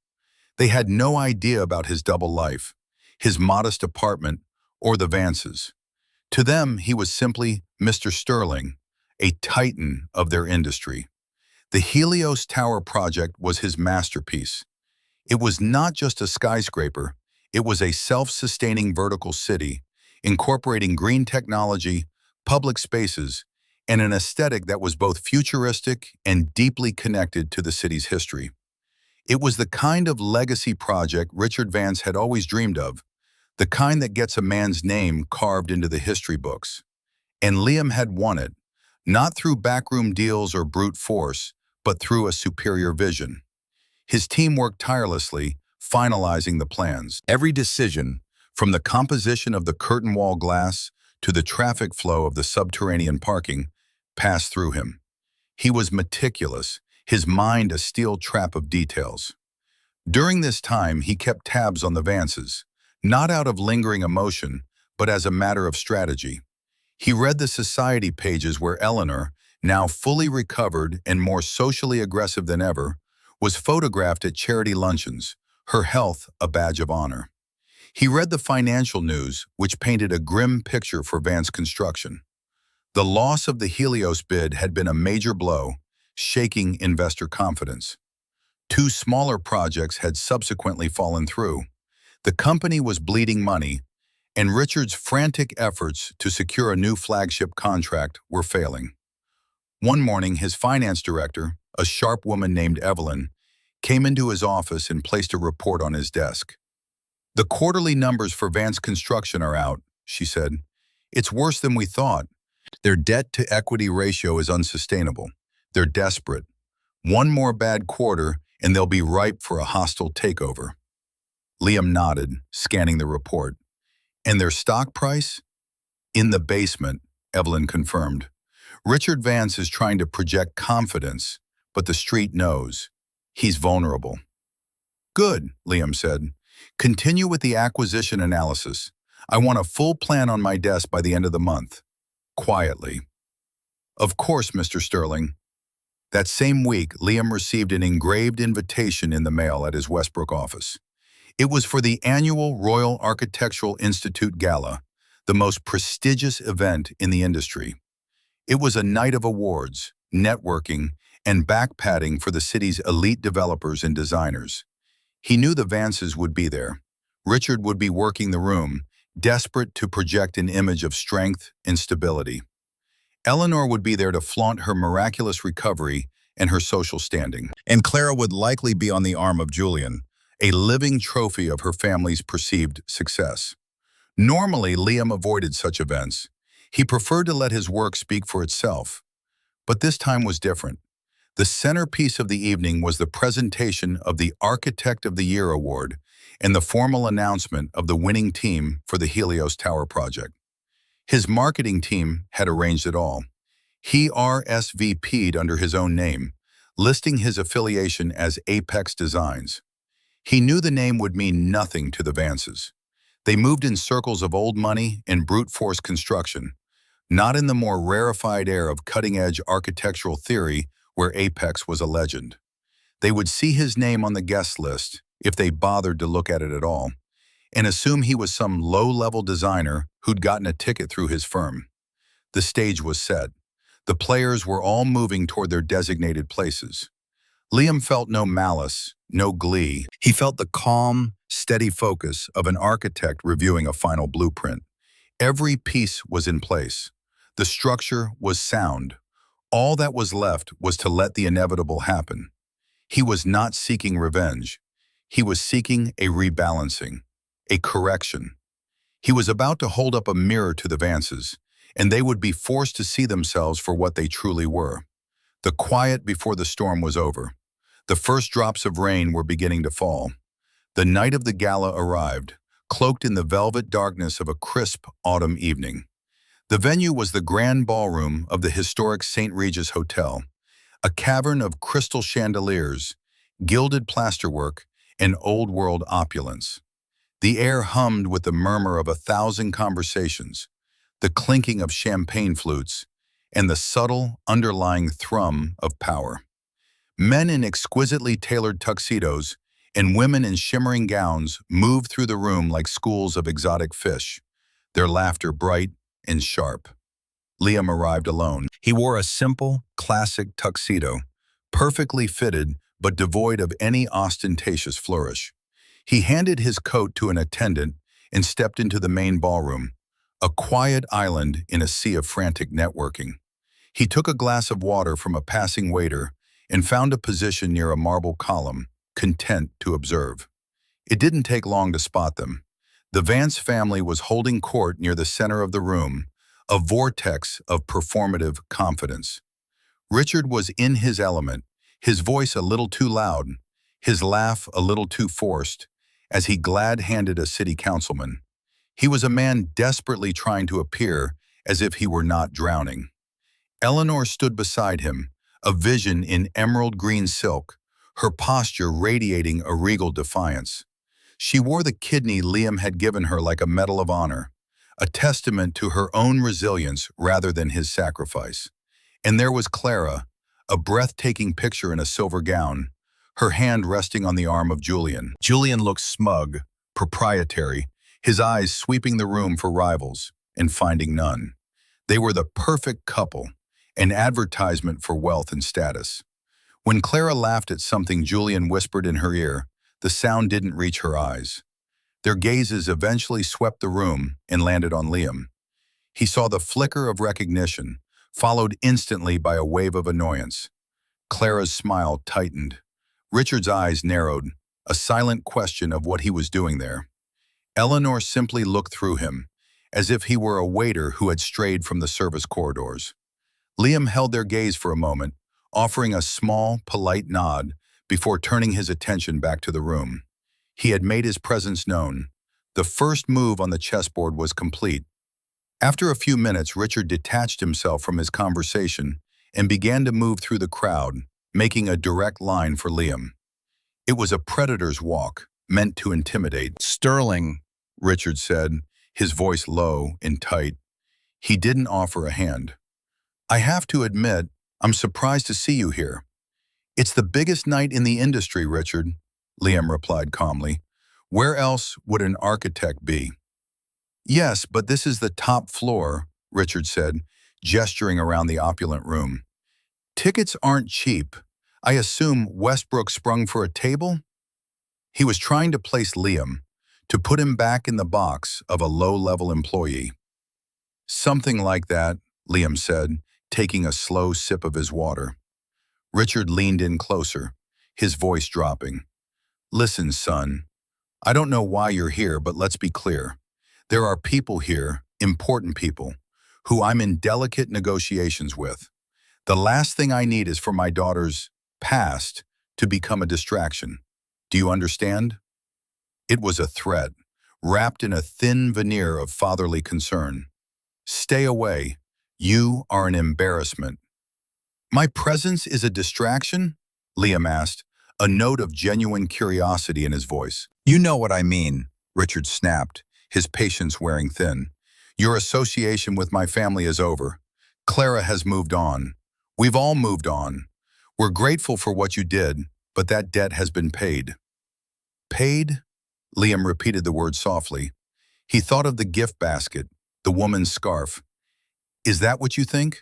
They had no idea about his double life, his modest apartment, or the Vances. To them, he was simply Mr. Sterling, a titan of their industry. The Helios Tower project was his masterpiece. It was not just a skyscraper, it was a self-sustaining vertical city, incorporating green technology, public spaces, and an aesthetic that was both futuristic and deeply connected to the city's history. It was the kind of legacy project Richard Vance had always dreamed of, the kind that gets a man's name carved into the history books. And Liam had won it, not through backroom deals or brute force, but through a superior vision. His team worked tirelessly, finalizing the plans. Every decision, from the composition of the curtain wall glass to the traffic flow of the subterranean parking, passed through him. He was meticulous, his mind a steel trap of details. During this time, he kept tabs on the Vances, not out of lingering emotion, but as a matter of strategy. He read the society pages where Eleanor, now fully recovered and more socially aggressive than ever, was photographed at charity luncheons, her health a badge of honor. He read the financial news, which painted a grim picture for Vance Construction. The loss of the Helios bid had been a major blow, shaking investor confidence. 2 smaller projects had subsequently fallen through. The company was bleeding money, and Richard's frantic efforts to secure a new flagship contract were failing. One morning, his finance director, a sharp woman named Evelyn, came into his office and placed a report on his desk. "The quarterly numbers for Vance Construction are out," she said. "It's worse than we thought. Their debt-to-equity ratio is unsustainable. They're desperate. One more bad quarter, and they'll be ripe for a hostile takeover." Liam nodded, scanning the report. "And their stock price?" "In the basement," Evelyn confirmed. "Richard Vance is trying to project confidence, but the street knows. He's vulnerable." "Good," Liam said. "Continue with the acquisition analysis. I want a full plan on my desk by the end of the month." Quietly. "Of course, Mr. Sterling." That same week, Liam received an engraved invitation in the mail at his Westbrook office. It was for the annual Royal Architectural Institute Gala, the most prestigious event in the industry. It was a night of awards, networking, and backpatting for the city's elite developers and designers. He knew the Vances would be there. Richard would be working the room, desperate to project an image of strength and stability. Eleanor would be there to flaunt her miraculous recovery and her social standing. And Clara would likely be on the arm of Julian, a living trophy of her family's perceived success. Normally, Liam avoided such events. He preferred to let his work speak for itself. But this time was different. The centerpiece of the evening was the presentation of the Architect of the Year award and the formal announcement of the winning team for the Helios Tower project. His marketing team had arranged it all. He RSVP'd under his own name, listing his affiliation as Apex Designs. He knew the name would mean nothing to the Vances. They moved in circles of old money and brute force construction, not in the more rarefied air of cutting-edge architectural theory where Apex was a legend. They would see his name on the guest list, if they bothered to look at it at all, and assume he was some low-level designer who'd gotten a ticket through his firm. The stage was set. The players were all moving toward their designated places. Liam felt no malice, no glee. He felt the calm, steady focus of an architect reviewing a final blueprint. Every piece was in place. The structure was sound. All that was left was to let the inevitable happen. He was not seeking revenge. He was seeking a rebalancing, a correction. He was about to hold up a mirror to the Vances, and they would be forced to see themselves for what they truly were. The quiet before the storm was over. The first drops of rain were beginning to fall. The night of the gala arrived, cloaked in the velvet darkness of a crisp autumn evening. The venue was the grand ballroom of the historic St. Regis Hotel, a cavern of crystal chandeliers, gilded plasterwork, and old-world opulence. The air hummed with the murmur of 1,000 conversations, the clinking of champagne flutes, and the subtle, underlying thrum of power. Men in exquisitely tailored tuxedos and women in shimmering gowns moved through the room like schools of exotic fish, their laughter bright and sharp. Liam arrived alone. He wore a simple, classic tuxedo, perfectly fitted but devoid of any ostentatious flourish. He handed his coat to an attendant and stepped into the main ballroom, a quiet island in a sea of frantic networking. He took a glass of water from a passing waiter and found a position near a marble column, content to observe. It didn't take long to spot them. The Vance family was holding court near the center of the room, a vortex of performative confidence. Richard was in his element, his voice a little too loud, his laugh a little too forced, as he glad-handed a city councilman. He was a man desperately trying to appear as if he were not drowning. Eleanor stood beside him, a vision in emerald green silk, her posture radiating a regal defiance. She wore the kidney Liam had given her like a medal of honor, a testament to her own resilience rather than his sacrifice. And there was Clara, a breathtaking picture in a silver gown, her hand resting on the arm of Julian. Julian looked smug, proprietary, his eyes sweeping the room for rivals and finding none. They were the perfect couple, an advertisement for wealth and status. When Clara laughed at something Julian whispered in her ear, the sound didn't reach her eyes. Their gazes eventually swept the room and landed on Liam. He saw the flicker of recognition, followed instantly by a wave of annoyance. Clara's smile tightened. Richard's eyes narrowed, a silent question of what he was doing there. Eleanor simply looked through him, as if he were a waiter who had strayed from the service corridors. Liam held their gaze for a moment, offering a small, polite nod before turning his attention back to the room. He had made his presence known. The first move on the chessboard was complete. After a few minutes, Richard detached himself from his conversation and began to move through the crowd, making a direct line for Liam. It was a predator's walk, meant to intimidate. "Sterling," Richard said, his voice low and tight. He didn't offer a hand. "I have to admit, I'm surprised to see you here." "It's the biggest night in the industry, Richard," Liam replied calmly. "Where else would an architect be?" "Yes, but this is the top floor," Richard said, gesturing around the opulent room. "Tickets aren't cheap. I assume Westbrook sprung for a table?" He was trying to place Liam, to put him back in the box of a low-level employee. "Something like that," Liam said, taking a slow sip of his water. Richard leaned in closer, his voice dropping. "Listen, son, I don't know why you're here, but let's be clear. There are people here, important people, who I'm in delicate negotiations with. The last thing I need is for my daughter's past to become a distraction. Do you understand? It was a threat, wrapped in a thin veneer of fatherly concern. Stay away. You are an embarrassment. My presence is a distraction? Liam asked, a note of genuine curiosity in his voice. You know what I mean, Richard snapped, his patience wearing thin. Your association with my family is over. Clara has moved on. We've all moved on. We're grateful for what you did, but that debt has been paid. Paid? Liam repeated the word softly. He thought of the gift basket, the woman's scarf. Is that what you think?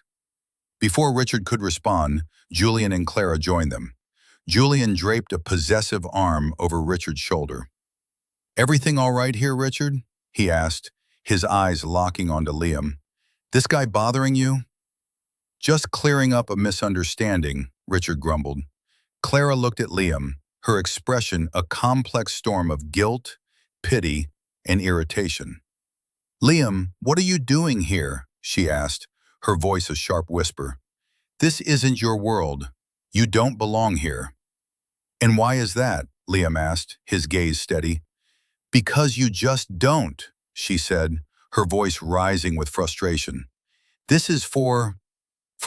Before Richard could respond, Julian and Clara joined them. Julian draped a possessive arm over Richard's shoulder. Everything all right here, Richard? He asked, his eyes locking onto Liam. This guy bothering you? Just clearing up a misunderstanding, Richard grumbled. Clara looked at Liam, her expression a complex storm of guilt, pity, and irritation. Liam, what are you doing here? She asked, her voice a sharp whisper. This isn't your world. You don't belong here. And why is that? Liam asked, his gaze steady. Because you just don't, she said, her voice rising with frustration. This is for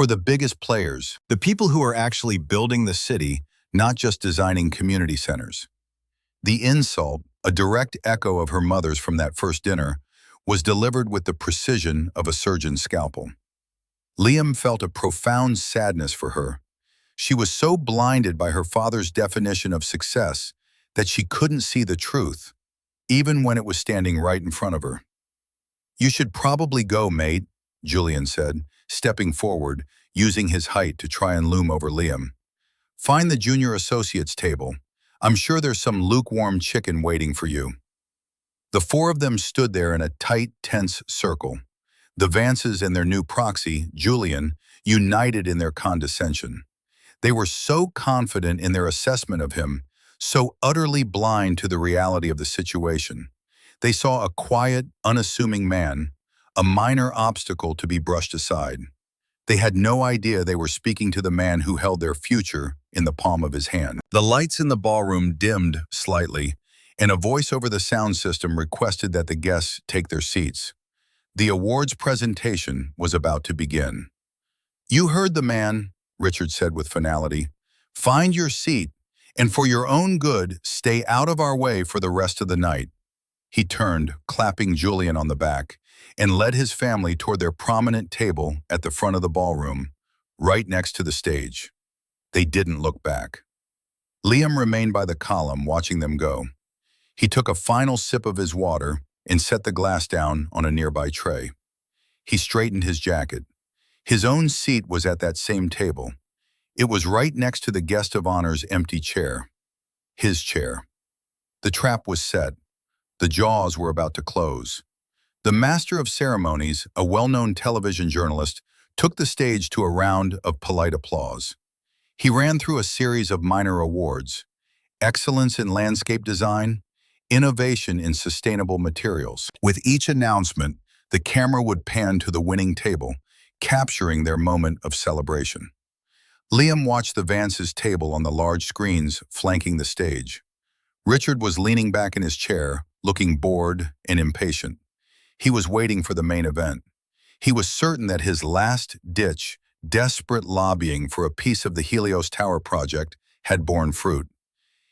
the biggest players, the people who are actually building the city, not just designing community centers. The insult, a direct echo of her mother's from that first dinner, was delivered with the precision of a surgeon's scalpel. Liam felt a profound sadness for her. She was so blinded by her father's definition of success that she couldn't see the truth, even when it was standing right in front of her. You should probably go, mate, Julian said, stepping forward, using his height to try and loom over Liam. Find the junior associates table. I'm sure there's some lukewarm chicken waiting for you. The four of them stood there in a tight, tense circle. The Vances and their new proxy, Julian, united in their condescension. They were so confident in their assessment of him, so utterly blind to the reality of the situation. They saw a quiet, unassuming man, a minor obstacle to be brushed aside. They had no idea they were speaking to the man who held their future in the palm of his hand. The lights in the ballroom dimmed slightly, and a voice over the sound system requested that the guests take their seats. The awards presentation was about to begin. You heard the man, Richard said with finality. Find your seat, and for your own good, stay out of our way for the rest of the night. He turned, clapping Julian on the back, and led his family toward their prominent table at the front of the ballroom, right next to the stage. They didn't look back. Liam remained by the column, watching them go. He took a final sip of his water and set the glass down on a nearby tray. He straightened his jacket. His own seat was at that same table. It was right next to the guest of honor's empty chair. His chair. The trap was set. The jaws were about to close. The master of ceremonies, a well-known television journalist, took the stage to a round of polite applause. He ran through a series of minor awards: excellence in landscape design, innovation in sustainable materials. With each announcement, the camera would pan to the winning table, capturing their moment of celebration. Liam watched the Vance's table on the large screens flanking the stage. Richard was leaning back in his chair, looking bored and impatient. He was waiting for the main event. He was certain that his last-ditch, desperate lobbying for a piece of the Helios Tower project had borne fruit.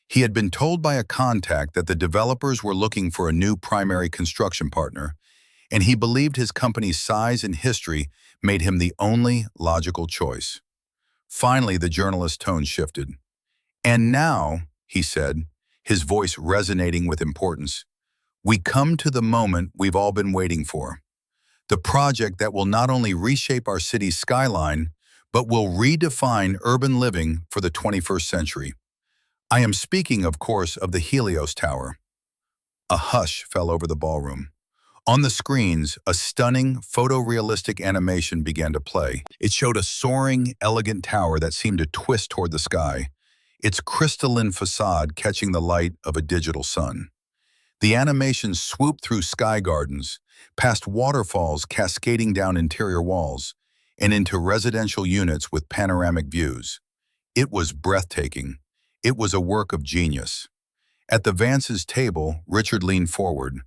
He had been told by a contact that the developers were looking for a new primary construction partner, and he believed his company's size and history made him the only logical choice. Finally, the journalist's tone shifted. And now, he said, his voice resonating with importance, we come to the moment we've all been waiting for. The project that will not only reshape our city's skyline, but will redefine urban living for the 21st century. I am speaking, of course, of the Helios Tower. A hush fell over the ballroom. On the screens, a stunning, photorealistic animation began to play. It showed a soaring, elegant tower that seemed to twist toward the sky, its crystalline facade catching the light of a digital sun. The animation swooped through sky gardens, past waterfalls cascading down interior walls, and into residential units with panoramic views. It was breathtaking. It was a work of genius. At the Vance's table, Richard leaned forward,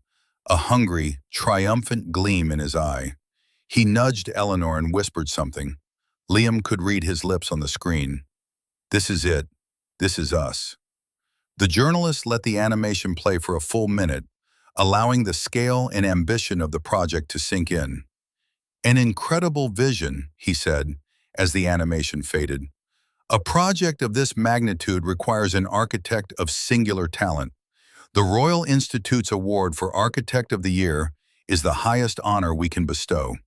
a hungry, triumphant gleam in his eye. He nudged Eleanor and whispered something. Liam could read his lips on the screen. "This is it. This is us." The journalist let the animation play for a full minute, allowing the scale and ambition of the project to sink in. "An incredible vision," he said, as the animation faded. "A project of this magnitude requires an architect of singular talent. The Royal Institute's award for Architect of the Year is the highest honor we can bestow.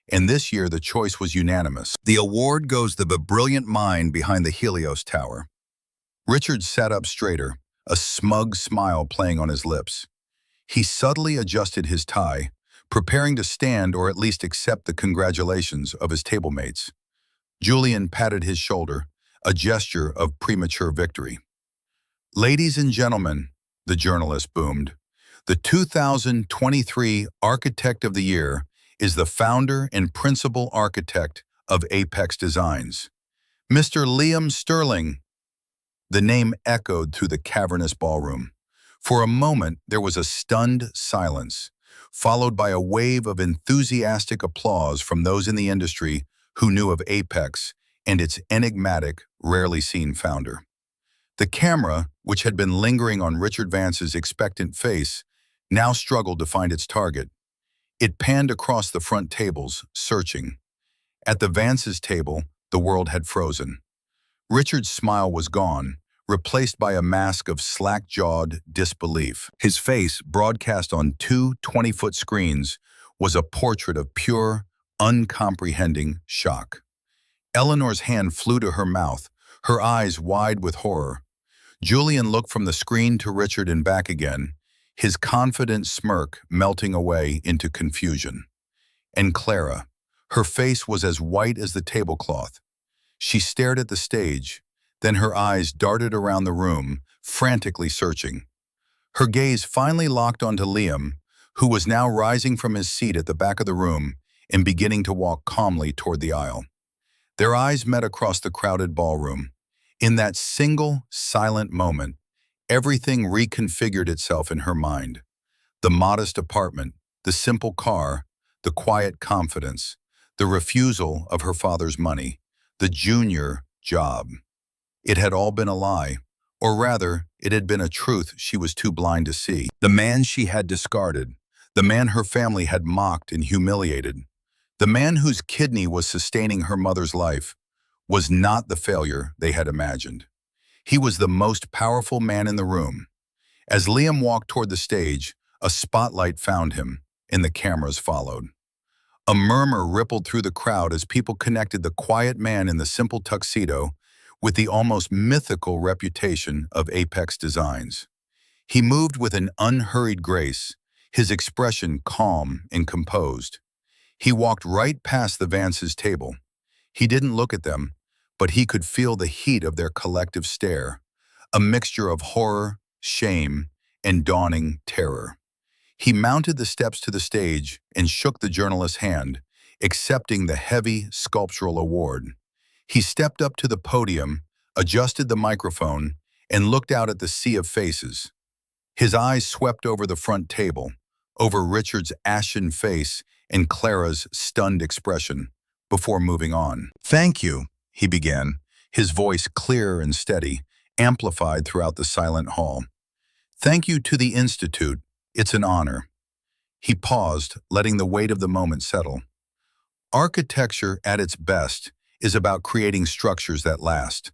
And this year the choice was unanimous. The award goes to the brilliant mind behind the Helios Tower." Richard sat up straighter, a smug smile playing on his lips. He subtly adjusted his tie, preparing to stand or at least accept the congratulations of his tablemates. Julian patted his shoulder, a gesture of premature victory. "Ladies and gentlemen," the journalist boomed, "the 2023 Architect of the Year is the founder and principal architect of Apex Designs, Mr. Liam Sterling." The name echoed through the cavernous ballroom. For a moment, there was a stunned silence, followed by a wave of enthusiastic applause from those in the industry who knew of Apex and its enigmatic, rarely seen founder. The camera, which had been lingering on Richard Vance's expectant face, now struggled to find its target. It panned across the front tables, searching. At the Vance's table, the world had frozen. Richard's smile was gone, replaced by a mask of slack-jawed disbelief. His face, broadcast on two 20-foot screens, was a portrait of pure, uncomprehending shock. Eleanor's hand flew to her mouth, her eyes wide with horror. Julian looked from the screen to Richard and back again, his confident smirk melting away into confusion. And Clara, her face was as white as the tablecloth. She stared at the stage, then her eyes darted around the room, frantically searching. Her gaze finally locked onto Liam, who was now rising from his seat at the back of the room and beginning to walk calmly toward the aisle. Their eyes met across the crowded ballroom. In that single, silent moment, everything reconfigured itself in her mind. The modest apartment, the simple car, the quiet confidence, the refusal of her father's money, the junior job. It had all been a lie, or rather, it had been a truth she was too blind to see. The man she had discarded, the man her family had mocked and humiliated, the man whose kidney was sustaining her mother's life, was not the failure they had imagined. He was the most powerful man in the room. As Liam walked toward the stage, a spotlight found him, and the cameras followed. A murmur rippled through the crowd as people connected the quiet man in the simple tuxedo with the almost mythical reputation of Apex Designs. He moved with an unhurried grace, his expression calm and composed. He walked right past the Vance's table. He didn't look at them, but he could feel the heat of their collective stare, a mixture of horror, shame, and dawning terror. He mounted the steps to the stage and shook the journalist's hand, accepting the heavy sculptural award. He stepped up to the podium, adjusted the microphone, and looked out at the sea of faces. His eyes swept over the front table, over Richard's ashen face and Clara's stunned expression, before moving on. "Thank you," he began, his voice clear and steady, amplified throughout the silent hall. "Thank you to the Institute. It's an honor." He paused, letting the weight of the moment settle. Architecture, at its best, is about creating structures that last.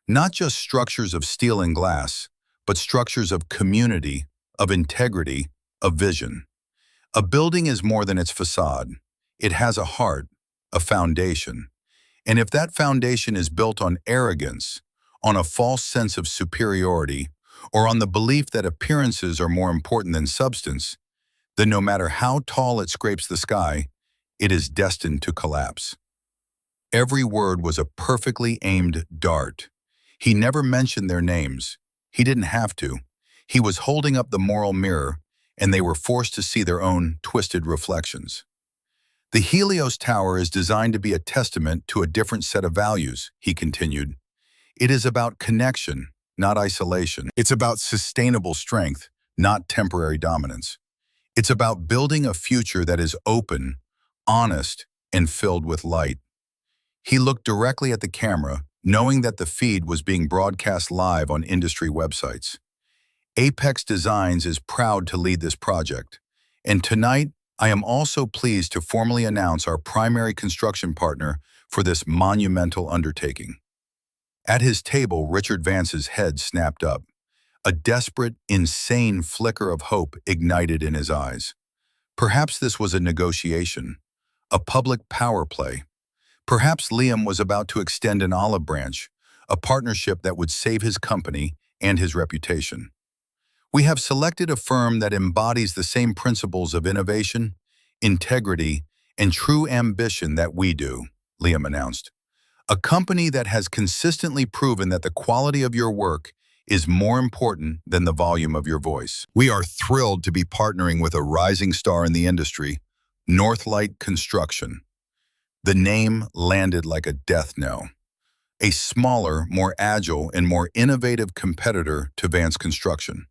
Not just structures of steel and glass, but structures of community, of integrity, of vision. A building is more than its facade. It has a heart, a foundation. And if that foundation is built on arrogance, on a false sense of superiority, or on the belief that appearances are more important than substance, then no matter how tall it scrapes the sky, it is destined to collapse. Every word was a perfectly aimed dart. He never mentioned their names. He didn't have to. He was holding up the moral mirror, and they were forced to see their own twisted reflections. The Helios Tower is designed to be a testament to a different set of values, he continued. It is about connection, not isolation. It's about sustainable strength, not temporary dominance. It's about building a future that is open, honest, and filled with light. He looked directly at the camera, knowing that the feed was being broadcast live on industry websites. Apex Designs is proud to lead this project, and tonight I am also pleased to formally announce our primary construction partner for this monumental undertaking. At his table, Richard Vance's head snapped up. A desperate, insane flicker of hope ignited in his eyes. Perhaps this was a negotiation, a public power play. Perhaps Liam was about to extend an olive branch, a partnership that would save his company and his reputation. We have selected a firm that embodies the same principles of innovation, integrity, and true ambition that we do, Liam announced. A company that has consistently proven that the quality of your work is more important than the volume of your voice. We are thrilled to be partnering with a rising star in the industry, Northlight Construction. The name landed like a death knell. A smaller, more agile, and more innovative competitor to Vance Construction.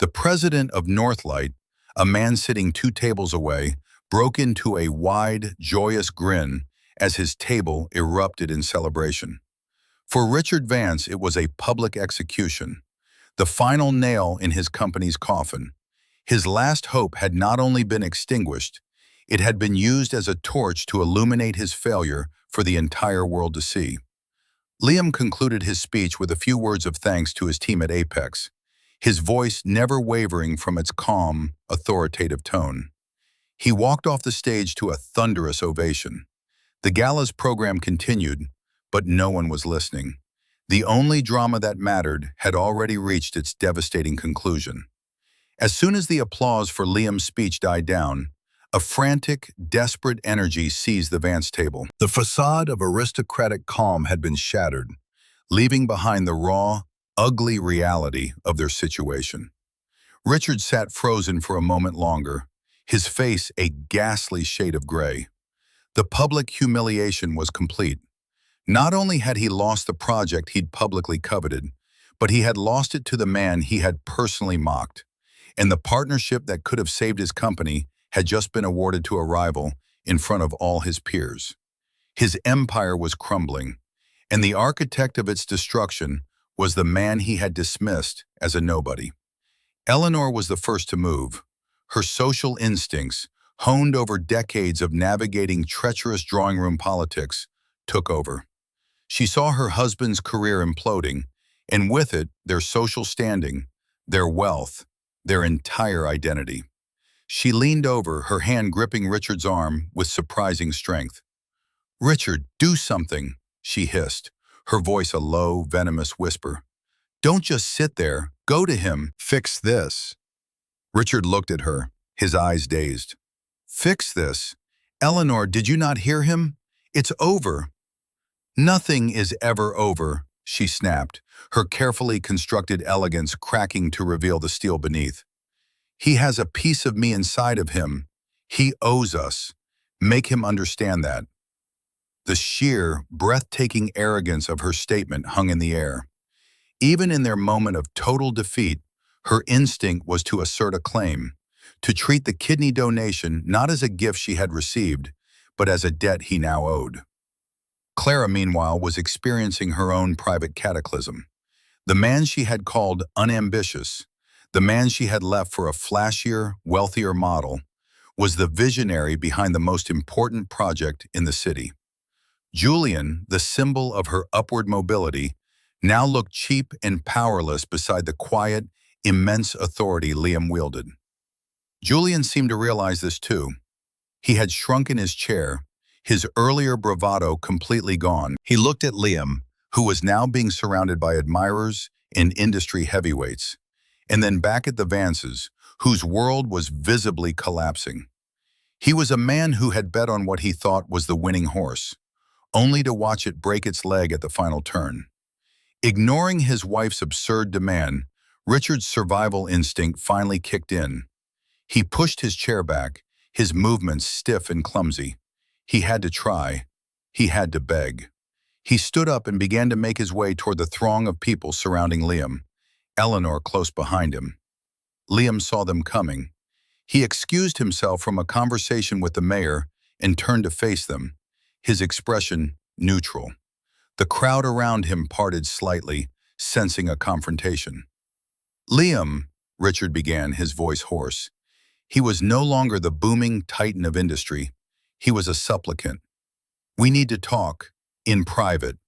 The president of Northlight, a man sitting 2 tables away, broke into a wide, joyous grin as his table erupted in celebration. For Richard Vance, it was a public execution, the final nail in his company's coffin. His last hope had not only been extinguished, it had been used as a torch to illuminate his failure for the entire world to see. Liam concluded his speech with a few words of thanks to his team at Apex, his voice never wavering from its calm, authoritative tone. He walked off the stage to a thunderous ovation. The gala's program continued, but no one was listening. The only drama that mattered had already reached its devastating conclusion. As soon as the applause for Liam's speech died down, a frantic, desperate energy seized the Vance table. The facade of aristocratic calm had been shattered, leaving behind the raw, ugly reality of their situation. Richard sat frozen for a moment longer, his face a ghastly shade of gray. The public humiliation was complete. Not only had he lost the project he'd publicly coveted, but he had lost it to the man he had personally mocked. And the partnership that could have saved his company had just been awarded to a rival in front of all his peers. His empire was crumbling, and the architect of its destruction was the man he had dismissed as a nobody. Eleanor was the first to move. Her social instincts, honed over decades of navigating treacherous drawing room politics, took over. She saw her husband's career imploding, and with it, their social standing, their wealth, their entire identity. She leaned over, her hand gripping Richard's arm with surprising strength. "Richard, do something," she hissed, her voice a low, venomous whisper. "Don't just sit there. Go to him. Fix this." Richard looked at her, his eyes dazed. "Fix this? Eleanor, did you not hear him? It's over." "Nothing is ever over," she snapped, her carefully constructed elegance cracking to reveal the steel beneath. "He has a piece of me inside of him. He owes us. Make him understand that." The sheer, breathtaking arrogance of her statement hung in the air. Even in their moment of total defeat, her instinct was to assert a claim, to treat the kidney donation not as a gift she had received, but as a debt he now owed. Clara, meanwhile, was experiencing her own private cataclysm. The man she had called unambitious, the man she had left for a flashier, wealthier model, was the visionary behind the most important project in the city. Julian, the symbol of her upward mobility, now looked cheap and powerless beside the quiet, immense authority Liam wielded. Julian seemed to realize this too. He had shrunk in his chair, his earlier bravado completely gone. He looked at Liam, who was now being surrounded by admirers and industry heavyweights, and then back at the Vances, whose world was visibly collapsing. He was a man who had bet on what he thought was the winning horse, only to watch it break its leg at the final turn. Ignoring his wife's absurd demand, Richard's survival instinct finally kicked in. He pushed his chair back, his movements stiff and clumsy. He had to try. He had to beg. He stood up and began to make his way toward the throng of people surrounding Liam, Eleanor close behind him. Liam saw them coming. He excused himself from a conversation with the mayor and turned to face them, his expression neutral. The crowd around him parted slightly, sensing a confrontation. "Liam," Richard began, his voice hoarse. He was no longer the booming titan of industry. He was a supplicant. "We need to talk, in private."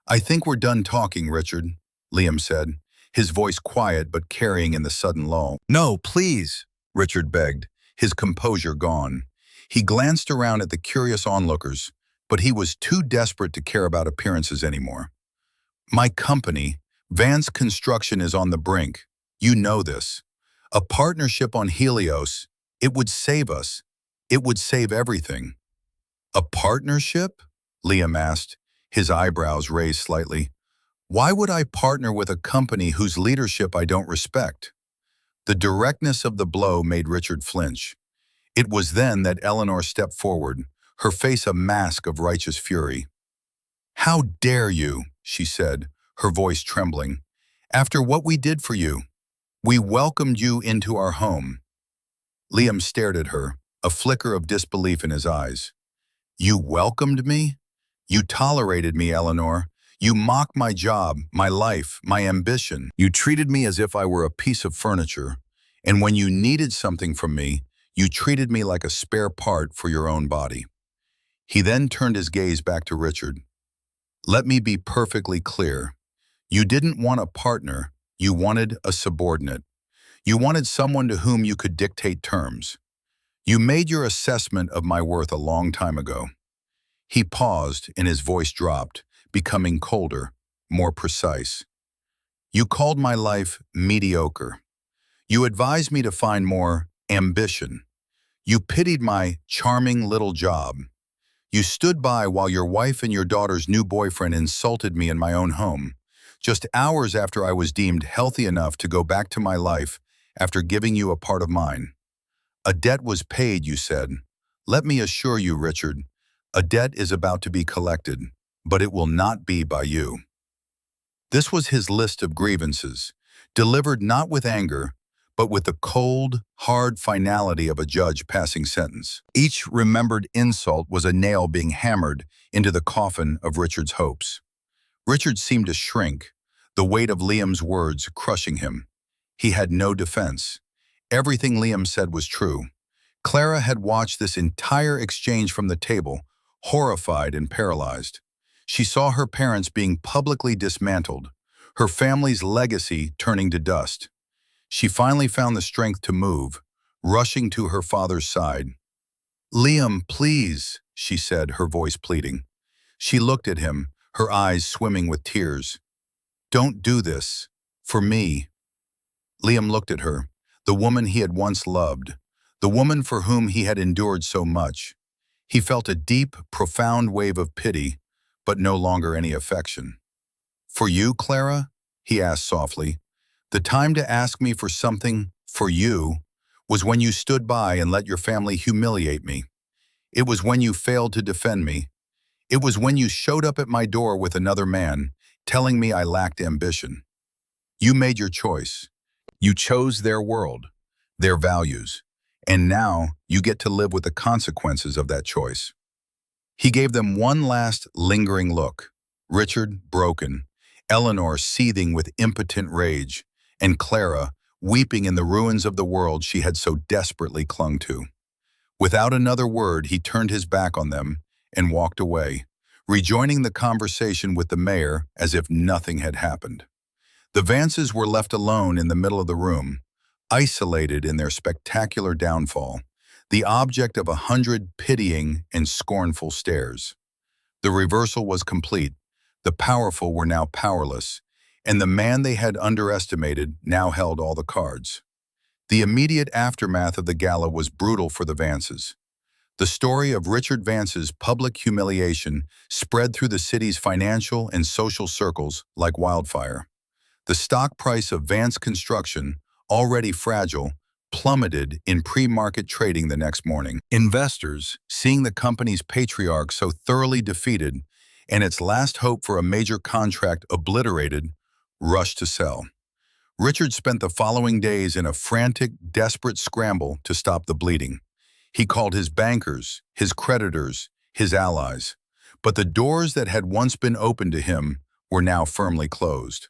"I think we're done talking, Richard," Liam said, his voice quiet but carrying in the sudden lull. "No, please," Richard begged, his composure gone. He glanced around at the curious onlookers, but he was too desperate to care about appearances anymore. "My company, Vance Construction, is on the brink. You know this. A partnership on Helios, it would save us. It would save everything." "A partnership?" Liam asked, his eyebrows raised slightly. "Why would I partner with a company whose leadership I don't respect?" The directness of the blow made Richard flinch. It was then that Eleanor stepped forward, her face a mask of righteous fury. "How dare you," she said, her voice trembling. "After what we did for you, we welcomed you into our home." Liam stared at her, a flicker of disbelief in his eyes. "You welcomed me? You tolerated me, Eleanor. You mocked my job, my life, my ambition. You treated me as if I were a piece of furniture. And when you needed something from me, you treated me like a spare part for your own body." He then turned his gaze back to Richard. "Let me be perfectly clear. You didn't want a partner, you wanted a subordinate. You wanted someone to whom you could dictate terms. You made your assessment of my worth a long time ago." He paused and his voice dropped, becoming colder, more precise. "You called my life mediocre. You advised me to find more ambition. You pitied my charming little job. You stood by while your wife and your daughter's new boyfriend insulted me in my own home, just hours after I was deemed healthy enough to go back to my life after giving you a part of mine. A debt was paid, you said. Let me assure you, Richard, a debt is about to be collected, but it will not be by you." This was his list of grievances, delivered not with anger, but with the cold, hard finality of a judge passing sentence. Each remembered insult was a nail being hammered into the coffin of Richard's hopes. Richard seemed to shrink, the weight of Liam's words crushing him. He had no defense. Everything Liam said was true. Clara had watched this entire exchange from the table, horrified and paralyzed. She saw her parents being publicly dismantled, her family's legacy turning to dust. She finally found the strength to move, rushing to her father's side. "Liam, please," she said, her voice pleading. She looked at him, her eyes swimming with tears. "Don't do this. For me." Liam looked at her, the woman he had once loved, the woman for whom he had endured so much. He felt a deep, profound wave of pity, but no longer any affection. "For you, Clara?" he asked softly. "The time to ask me for something for you was when you stood by and let your family humiliate me. It was when you failed to defend me. It was when you showed up at my door with another man, telling me I lacked ambition. You made your choice. You chose their world, their values, and now you get to live with the consequences of that choice." He gave them one last lingering look. Richard, broken, Eleanor seething with impotent rage, and Clara, weeping in the ruins of the world she had so desperately clung to. Without another word, he turned his back on them and walked away, rejoining the conversation with the mayor as if nothing had happened. The Vances were left alone in the middle of the room, isolated in their spectacular downfall, the object of 100 pitying and scornful stares. The reversal was complete. The powerful were now powerless, and the man they had underestimated now held all the cards. The immediate aftermath of the gala was brutal for the Vances. The story of Richard Vance's public humiliation spread through the city's financial and social circles like wildfire. The stock price of Vance Construction, already fragile, plummeted in pre-market trading the next morning. Investors, seeing the company's patriarch so thoroughly defeated and its last hope for a major contract obliterated, rushed to sell. Richard spent the following days in a frantic, desperate scramble to stop the bleeding. He called his bankers, his creditors, his allies. But the doors that had once been open to him were now firmly closed.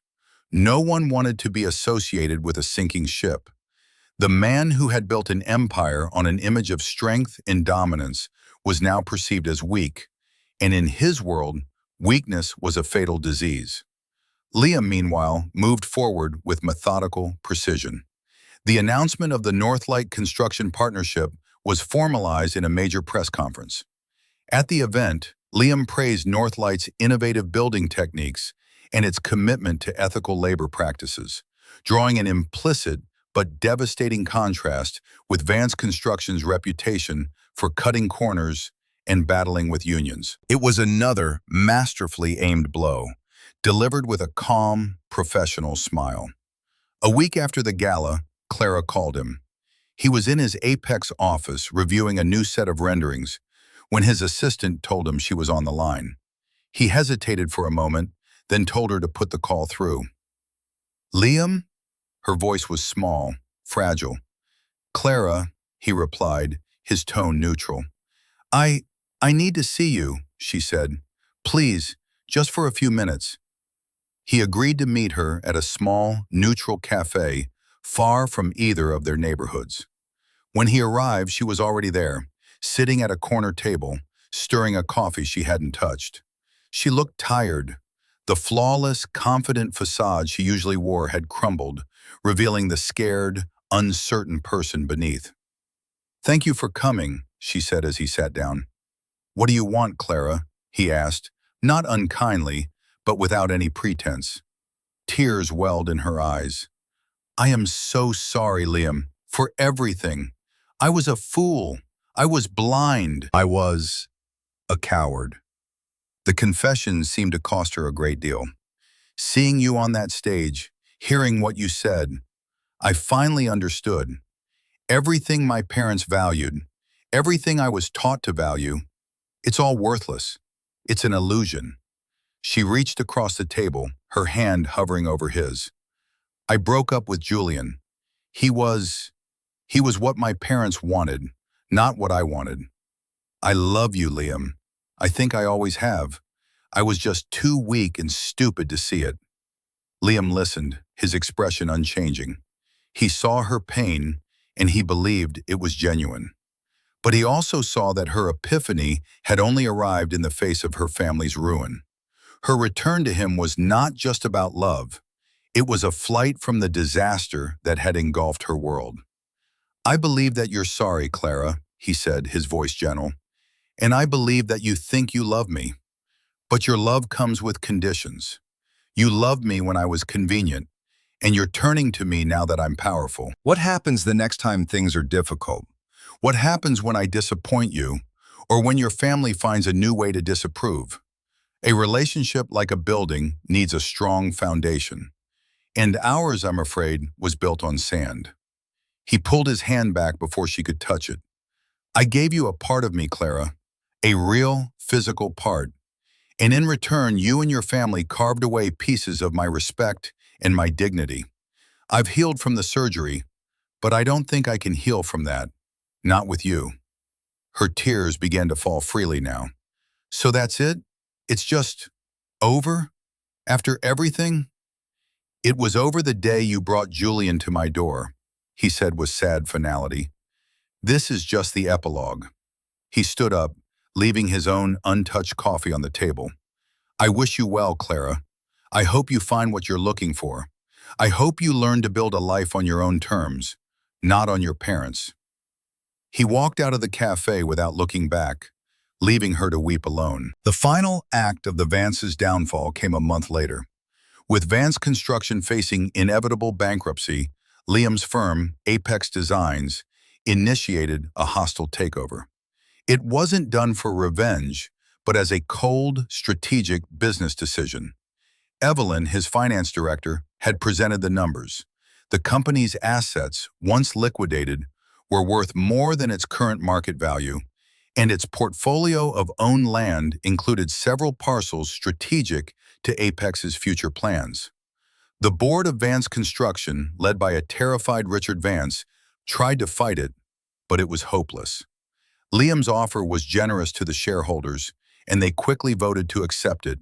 No one wanted to be associated with a sinking ship. The man who had built an empire on an image of strength and dominance was now perceived as weak, and in his world, weakness was a fatal disease. Liam, meanwhile, moved forward with methodical precision. The announcement of the Northlight Construction Partnership was formalized in a major press conference. At the event, Liam praised Northlight's innovative building techniques and its commitment to ethical labor practices, drawing an implicit but devastating contrast with Vance Construction's reputation for cutting corners and battling with unions. It was another masterfully aimed blow, delivered with a calm, professional smile. A week after the gala, Clara called him. He was in his Apex office reviewing a new set of renderings when his assistant told him she was on the line. He hesitated for a moment, then told her to put the call through. "Liam?" Her voice was small, fragile. "Clara," he replied, his tone neutral. I need to see you," she said. "Please, just for a few minutes." He agreed to meet her at a small, neutral cafe far from either of their neighborhoods. When he arrived, she was already there, sitting at a corner table, stirring a coffee she hadn't touched. She looked tired. The flawless, confident facade she usually wore had crumbled, revealing the scared, uncertain person beneath. "Thank you for coming," she said as he sat down. "What do you want, Clara?" he asked, not unkindly, but without any pretense. Tears welled in her eyes. "I am so sorry, Liam, for everything. I was a fool. I was blind. I was a coward." The confession seemed to cost her a great deal. "Seeing you on that stage, hearing what you said, I finally understood. Everything my parents valued, everything I was taught to value, it's all worthless. It's an illusion." She reached across the table, her hand hovering over his. "I broke up with Julian. He was what my parents wanted, not what I wanted. I love you, Liam. I think I always have. I was just too weak and stupid to see it." Liam listened, his expression unchanging. He saw her pain, and he believed it was genuine. But he also saw that her epiphany had only arrived in the face of her family's ruin. Her return to him was not just about love. It was a flight from the disaster that had engulfed her world. "I believe that you're sorry, Clara," he said, his voice gentle. "And I believe that you think you love me. But your love comes with conditions. You loved me when I was convenient, and you're turning to me now that I'm powerful. What happens the next time things are difficult? What happens when I disappoint you, or when your family finds a new way to disapprove? A relationship, like a building, needs a strong foundation. And ours, I'm afraid, was built on sand." He pulled his hand back before she could touch it. "I gave you a part of me, Clara, a real, physical part. And in return, you and your family carved away pieces of my respect and my dignity. I've healed from the surgery, but I don't think I can heal from that. Not with you." Her tears began to fall freely now. "So that's it? It's just over? After everything?" "It was over the day you brought Julian to my door," he said with sad finality. "This is just the epilogue." He stood up, leaving his own untouched coffee on the table. "I wish you well, Clara. I hope you find what you're looking for. I hope you learn to build a life on your own terms, not on your parents'." He walked out of the cafe without looking back, leaving her to weep alone. The final act of the Vance's downfall came a month later. With Vance Construction facing inevitable bankruptcy, Liam's firm, Apex Designs, initiated a hostile takeover. It wasn't done for revenge, but as a cold, strategic business decision. Evelyn, his finance director, had presented the numbers. The company's assets, once liquidated, were worth more than its current market value, and its portfolio of owned land included several parcels strategic to Apex's future plans. The board of Vance Construction, led by a terrified Richard Vance, tried to fight it, but it was hopeless. Liam's offer was generous to the shareholders, and they quickly voted to accept it,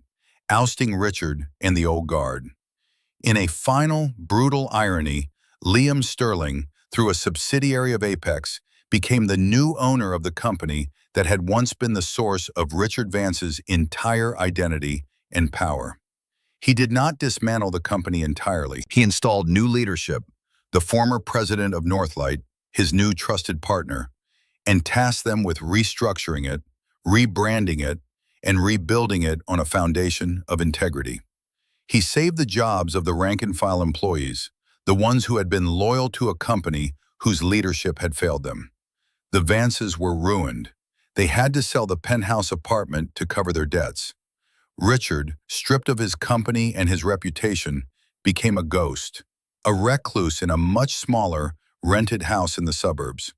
ousting Richard and the old guard. In a final, brutal irony, Liam Sterling, through a subsidiary of Apex, became the new owner of the company that had once been the source of Richard Vance's entire identity and power. He did not dismantle the company entirely. He installed new leadership, the former president of Northlight, his new trusted partner, and tasked them with restructuring it, rebranding it, and rebuilding it on a foundation of integrity. He saved the jobs of the rank-and-file employees, the ones who had been loyal to a company whose leadership had failed them. The Vances were ruined. They had to sell the penthouse apartment to cover their debts. Richard, stripped of his company and his reputation, became a ghost, a recluse in a much smaller, rented house in the suburbs.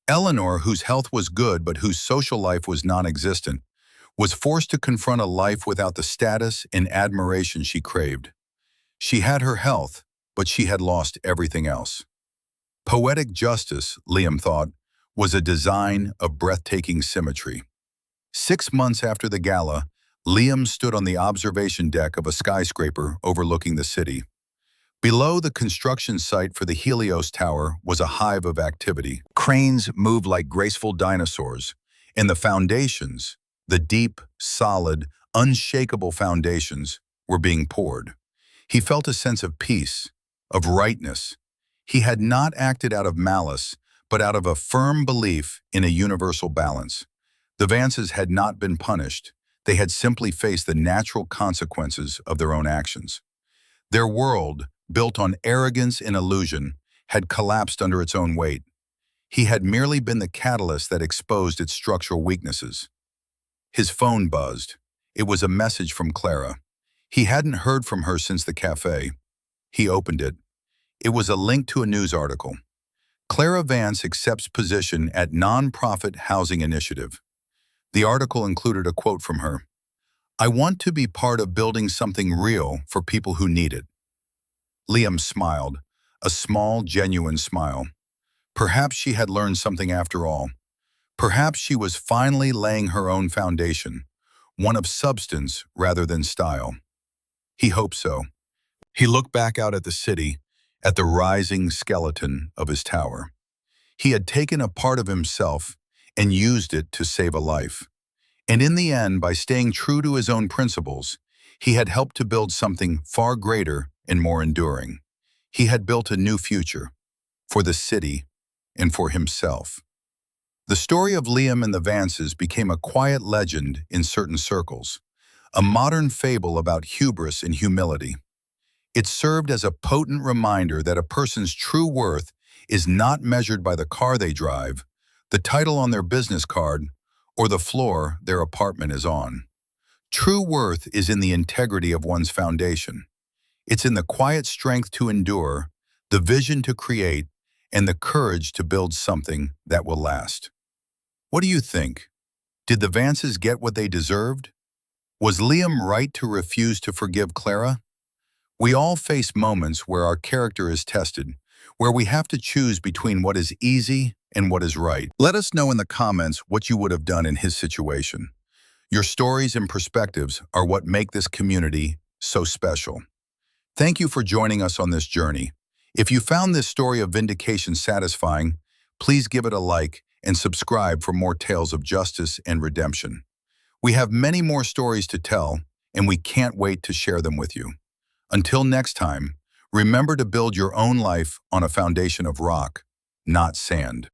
Eleanor, whose health was good but whose social life was non-existent, was forced to confront a life without the status and admiration she craved. She had her health, but she had lost everything else. Poetic justice, Liam thought, was a design of breathtaking symmetry. 6 months after the gala, Liam stood on the observation deck of a skyscraper overlooking the city. Below the construction site for the Helios Tower was a hive of activity. Cranes moved like graceful dinosaurs, and the foundations, the deep, solid, unshakable foundations, were being poured. He felt a sense of peace, of rightness. He had not acted out of malice, but out of a firm belief in a universal balance. The Vances had not been punished. They had simply faced the natural consequences of their own actions. Their world, built on arrogance and illusion, had collapsed under its own weight. He had merely been the catalyst that exposed its structural weaknesses. His phone buzzed. It was a message from Clara. He hadn't heard from her since the cafe. He opened it. It was a link to a news article. Clara Vance accepts position at nonprofit housing initiative. The article included a quote from her. "I want to be part of building something real for people who need it." Liam smiled, a small, genuine smile. Perhaps she had learned something after all. Perhaps she was finally laying her own foundation, one of substance rather than style. He hoped so. He looked back out at the city, at the rising skeleton of his tower. He had taken a part of himself and used it to save a life. And in the end, by staying true to his own principles, he had helped to build something far greater and more enduring. He had built a new future, for the city and for himself. The story of Liam and the Vances became a quiet legend in certain circles, a modern fable about hubris and humility. It served as a potent reminder that a person's true worth is not measured by the car they drive, the title on their business card, or the floor their apartment is on. True worth is in the integrity of one's foundation. It's in the quiet strength to endure, the vision to create, and the courage to build something that will last. What do you think? Did the Vances get what they deserved? Was Liam right to refuse to forgive Clara? We all face moments where our character is tested, where we have to choose between what is easy and what is right. Let us know in the comments what you would have done in his situation. Your stories and perspectives are what make this community so special. Thank you for joining us on this journey. If you found this story of vindication satisfying, please give it a like and subscribe for more tales of justice and redemption. We have many more stories to tell, and we can't wait to share them with you. Until next time, remember to build your own life on a foundation of rock, not sand.